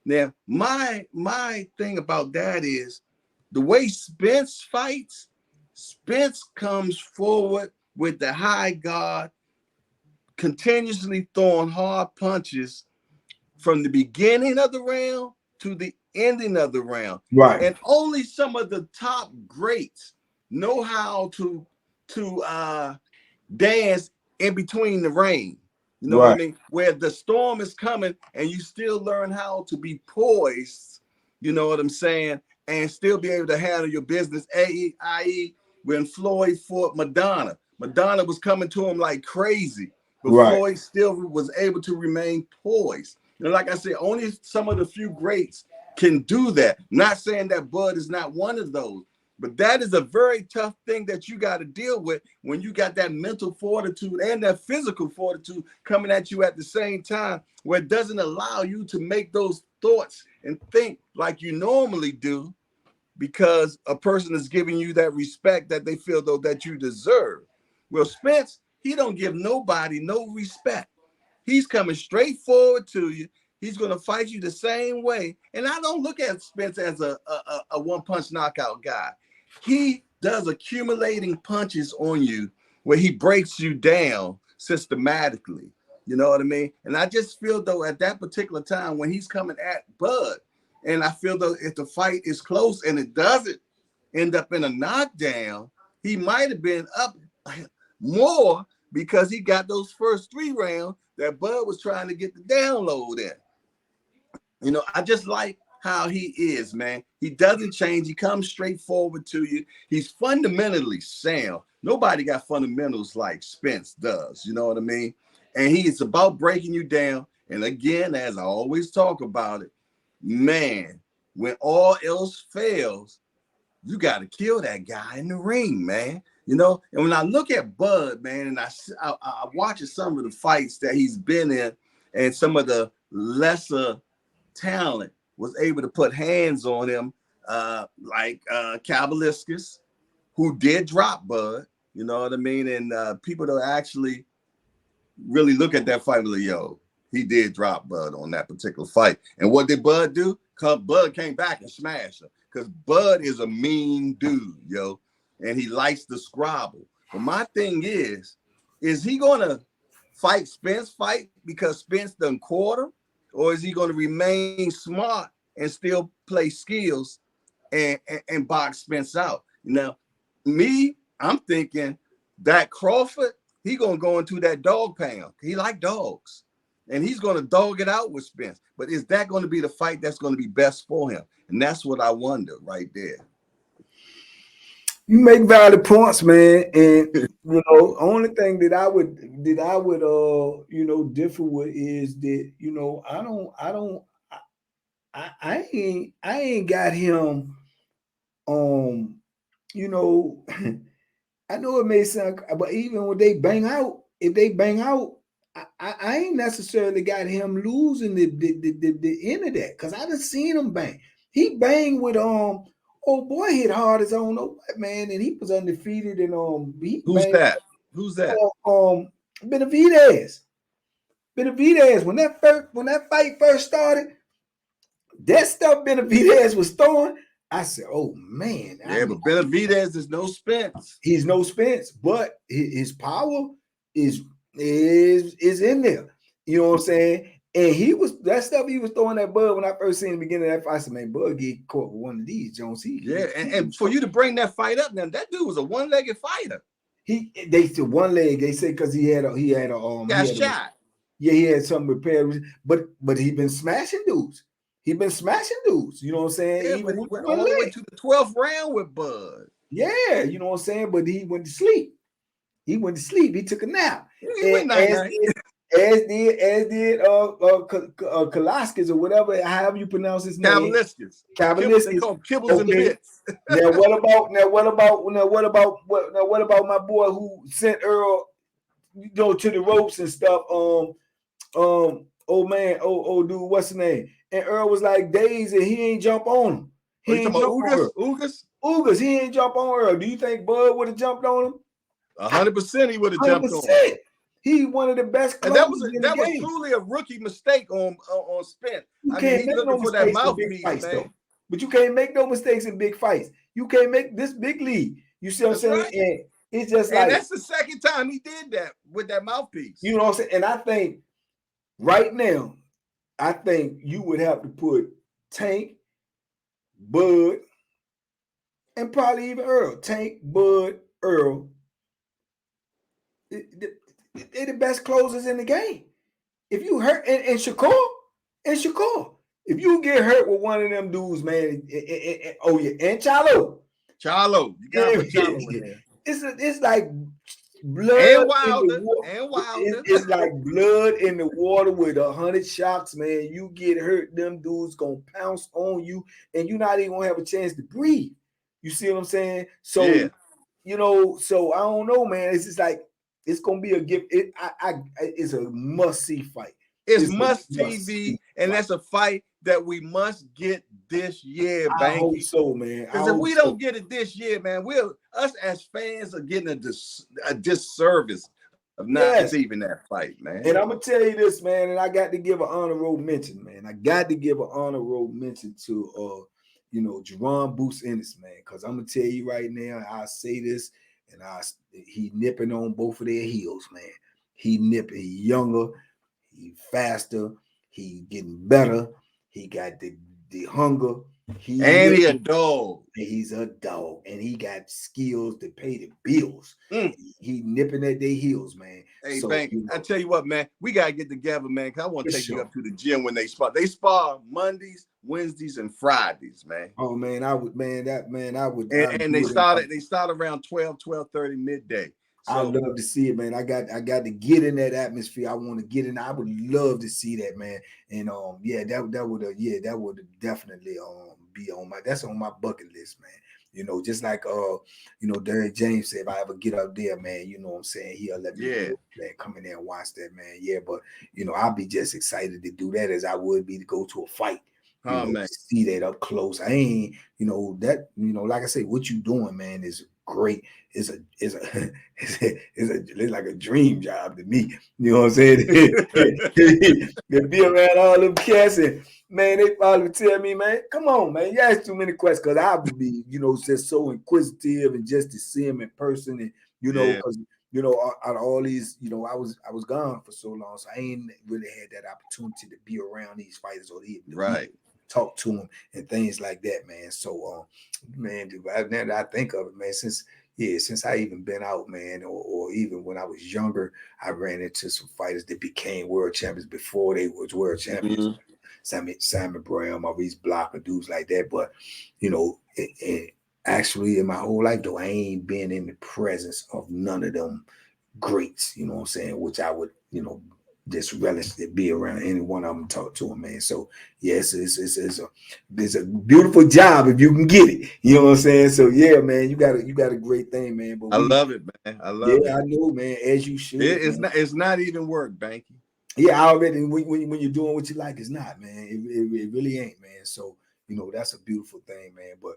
Now, my thing about that is the way Spence fights. Spence comes forward with the high guard, continuously throwing hard punches from the beginning of the round to the ending of the round. Right. And only some of the top greats know how to dance in between the rain. You know what I mean? Where the storm is coming and you still learn how to be poised, you know what I'm saying? And still be able to handle your business, i.e. when Floyd fought Madonna. Madonna was coming to him like crazy, but Floyd still was able to remain poised. And like I said, only some of the few greats can do that. Not saying that Bud is not one of those, but that is a very tough thing that you got to deal with when you got that mental fortitude and that physical fortitude coming at you at the same time, where it doesn't allow you to make those thoughts and think like you normally do, because a person is giving you that respect that they feel though that you deserve. Well, Spence, he don't give nobody no respect. He's coming straight forward to you. He's going to fight you the same way. And I don't look at Spence as a one-punch knockout guy. He does accumulating punches on you where he breaks you down systematically. You know what I mean? And I just feel though at that particular time when he's coming at Bud, and I feel though if the fight is close and it doesn't end up in a knockdown, he might have been up more because he got those first 3 rounds that Bud was trying to get the download in. You know, I just like how he is, man. He doesn't change. He comes straight forward to you. He's fundamentally sound. Nobody got fundamentals like Spence does. You know what I mean? And he's about breaking you down. And again, as I always talk about it, man, when all else fails, you got to kill that guy in the ring, man. You know, and when I look at Bud, man, and I watch some of the fights that he's been in, and some of the lesser talent was able to put hands on him, like Kabbaliskus, who did drop Bud. You know what I mean? And people that actually really look at that fight, like, yo, he did drop Bud on that particular fight. And what did Bud do? Bud came back and smashed him, because Bud is a mean dude, yo, and he likes to squabble. But my thing is he gonna fight Spence because Spence done quarter, or is he gonna remain smart and still play skills and box Spence out? Now, I'm thinking that Crawford, he gonna go into that dog pound. He like dogs, and he's gonna dog it out with Spence. But is that going to be the fight that's going to be best for him? And that's what I wonder right there. You make valid points, man. And you know, only thing that I would you know, differ with is that, you know, I ain't got him you know, I know it may sound, but even when they bang out, if they bang out, I ain't necessarily got him losing the end of that, because I done seen him bang. He banged with old boy hit hard as I don't know what, man, and he was undefeated. And he Who's that? Who's that? Benavidez. When that fight first started, that stuff Benavidez was throwing, I said, oh man. Yeah, but Benavidez is no Spence. He's no Spence, but his power is in there. You know what I'm saying? And that stuff he was throwing at Bud when I first seen the beginning of that fight. I said, man, Bud get caught with one of these, Jones. And for you to bring that fight up, now that dude was a one-legged fighter. They said one leg. They said because he had shot. He had some repaired, but he been smashing dudes. You know what I'm saying? Yeah, but he went all the way to the 12th round with Bud. Yeah, you know what I'm saying? But he went to sleep. He took a nap. He went night. As did Kalaskis or whatever, however you pronounce his name. Kabbaliskus. Kibbles and bits. Now what about my boy who sent Earl, you know, to the ropes and stuff? Old dude, what's his name? And Earl was like dazed and he ain't jump on him. He ain't jump on Ugas. He ain't jump on Earl. Do you think Bud would have jumped on him? 100% he would have jumped on him. He one of the best. And that was truly a rookie mistake on Spence. You can't make no mistakes in big fights, though. But you can't make no mistakes in big fights. You can't make this big league. You see what I'm saying? Right. And it's just like, that's the second time he did that with that mouthpiece. You know what I'm saying? And I think right now, you would have to put Tank, Bud, and probably even Earl. Tank, Bud, Earl. They're the best closers in the game. If you hurt, and Shakur, if you get hurt with one of them dudes, man, and Chalo, you gotta put Chalo in there. It's like blood and Wilder. It's like blood in the water with 100 shocks, man. You get hurt, them dudes gonna pounce on you, and you're not even gonna have a chance to breathe. You see what I'm saying? So, you know, so I don't know, man. It's just like, it's gonna be a gift. It's a must-see fight. It's must TV, and that's a fight that we must get this year, Banky. I hope so, man. Because if we don't get it this year, man, us as fans are getting a disservice of not receiving that fight, man. And I'm gonna tell you this, man, and I got to give an honorable mention, man. I got to give an honorable mention to you know, Jerron Boots Ennis, man, because I'm gonna tell you right now, I say this, and he nipping on both of their heels, man. He nipping. He younger, he faster, he getting better. He got the hunger. He a dog. He's a dog, and he got skills to pay the bills. He nipping at their heels, man. Hey, so, Bank, you know, I tell you what, man, we gotta get together, man. Cause I want to take you up to the gym when they spar. They spar Mondays, Wednesdays, and Fridays, man. Oh man, I would, man, I would And they do it. start around 12:30 midday. I So love to see it, man. I got to get in that atmosphere. I want to get in. I would love to see that, man. And yeah, that would definitely be on that's on my bucket list, man. You know, just like Derrick James said, if I ever get up there, man, you know what I'm saying, he'll let me come in there and watch that, man. Yeah, but I'll be just excited to do that as I would be to go to a fight. man. See that up close. I ain't, that, like I say, what you doing, man, is great. It's like a dream job to me. You know what I'm saying? To be around all them cats, and man, they probably tell me, man, come on, man, you ask too many questions, because I would be, just so inquisitive, and just to see him in person, and because out of all these, I was gone for so long, so I ain't really had that opportunity to be around these fighters or even talk to them and things like that, man. So, man, now that I think of it, man, since I even been out, man, or even when I was younger, I ran into some fighters that became world champions before they was world champions. Simon Brown, Maurice Blocker, dudes like that. But, actually in my whole life, though, I ain't been in the presence of none of them greats, you know what I'm saying, which I would, just relish to be around any one of them, talk to them, man. So yes, it's a beautiful job if you can get it. You know what I'm saying? So yeah, man, you got a great thing, man. But I love it, man. I love it. Yeah, I know, man. As you should. It's not even work, Banky. Yeah, I already when you're doing what you like, it's not, man. It really ain't, man. So that's a beautiful thing, man. But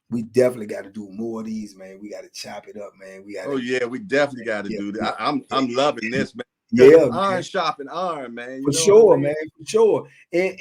we definitely got to do more of these, man. We got to chop it up, man. We got. Oh yeah, we definitely got to do that. I'm loving this, man. Yeah, iron sharpen iron, man. For sure, man. For sure. And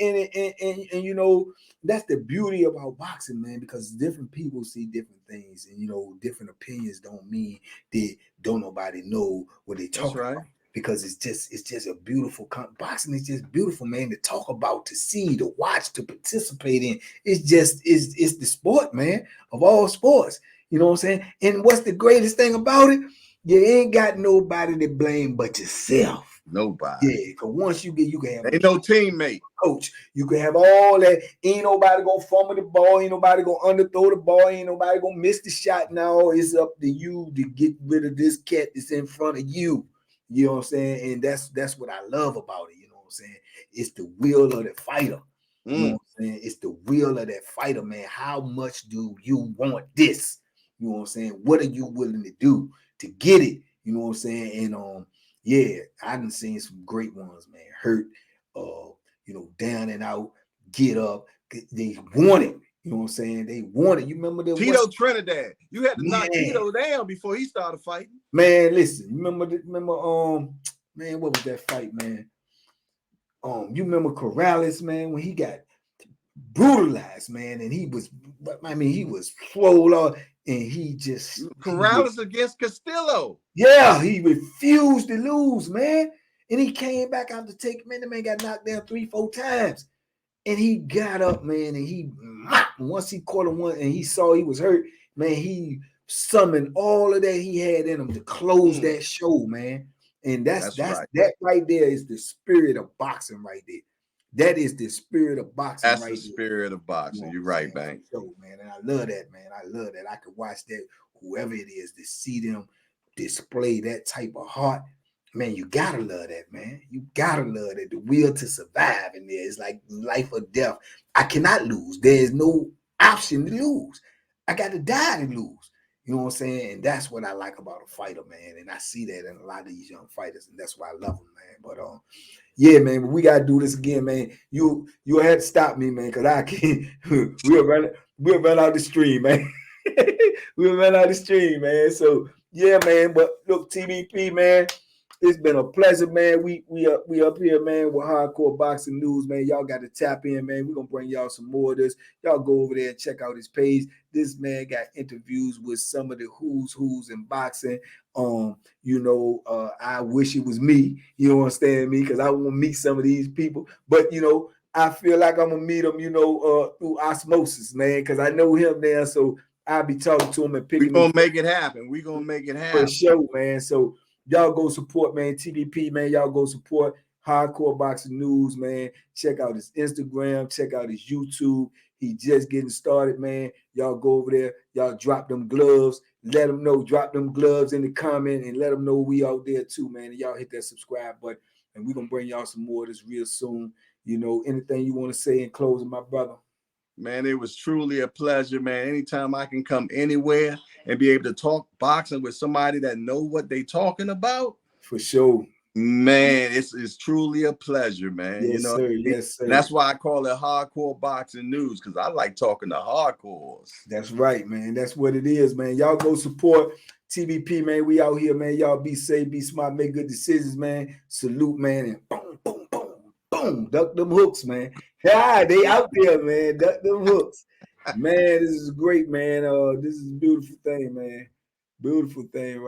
that's the beauty about boxing, man, because different people see different things, and different opinions don't mean that don't nobody know what they talk about. Because it's just a beautiful boxing is just beautiful, man, to talk about, to see, to watch, to participate in. It's the sport, man, of all sports. You know what I'm saying? And what's the greatest thing about it? You ain't got nobody to blame but yourself. Nobody. Yeah, because once you can have ain't no teammate. Coach, you can have all that. Ain't nobody gonna fumble the ball, ain't nobody gonna underthrow the ball, ain't nobody gonna miss the shot. Now it's up to you to get rid of this cat that's in front of you. You know what I'm saying? And that's what I love about it. You know what I'm saying? It's the will of the fighter. You know what I'm saying? It's the will of that fighter, man. How much do you want this? You know what I'm saying? What are you willing to do to get it? You know what I'm saying? And yeah, I done seen some great ones, man. Hurt, down and out, get up. They want it. You know what I'm saying? They want it. You remember the Tito Trinidad? You had to knock Tito down before he started fighting. Man, listen. Remember man, what was that fight, man? You remember Corrales, man, when he got brutalized, man, and he was swole, and he just Corrales against Castillo. Yeah, he refused to lose, man. And he came back out to take, man, the man got knocked down 3-4 times. And he got up, man, and once he caught him one and he saw he was hurt, man, he summoned all of that he had in him to close that show, man. And that's right. That right there is the spirit of boxing right there. That is the spirit of boxing. That's the spirit of boxing. You're right, Bank. So, man, and I love that, man. I love that. I could watch that, whoever it is, to see them display that type of heart. Man, you gotta love that, man. You gotta love that. The will to survive in there is like life or death. I cannot lose. There's no option to lose. I got to die to lose. You know what I'm saying? And that's what I like about a fighter, man. And I see that in a lot of these young fighters, and that's why I love them, man. But yeah, man, but we gotta do this again, man. You had to stop me, man, because I can't. We'll run out the stream, man. We'll run out the stream, man. So yeah, man. But look, TBP, man. It's been a pleasure, man. We up here, man, with Hardcore Boxing News, man. Y'all got to tap in, man. We're going to bring y'all some more of this. Y'all go over there and check out his page. This man got interviews with some of the who's in boxing. I wish it was me. You know what I'm saying? Me, because I want to meet some of these people. But, I feel like I'm going to meet them, through osmosis, man, because I know him there. So I'll be talking to him and picking him. We're going to make it happen. We're going to make it happen. For sure, man. So y'all go support, man. TBP, man. Y'all go support Hardcore Boxing News, man. Check out his Instagram. Check out his YouTube. He just getting started, man. Y'all go over there. Y'all drop them gloves. Let them know. Drop them gloves in the comment and let them know we out there too, man. And y'all hit that subscribe button. And we're going to bring y'all some more of this real soon. You know, anything you want to say in closing, my brother? Man, it was truly a pleasure, man. Anytime I can come anywhere and be able to talk boxing with somebody that know what they talking about. For sure. Man, it's truly a pleasure, man. Yes, You know, sir. Yes, sir. That's why I call it Hardcore Boxing News, because I like talking to hardcores. That's right, man. That's what it is, man. Y'all go support TBP, man. We out here, man. Y'all be safe, be smart, make good decisions, man. Salute, man, and boom, boom, boom, boom. Duck them hooks, man. Yeah, they out there, man. Duck them hooks. Man, this is great, man. This is a beautiful thing, man. Beautiful thing, right?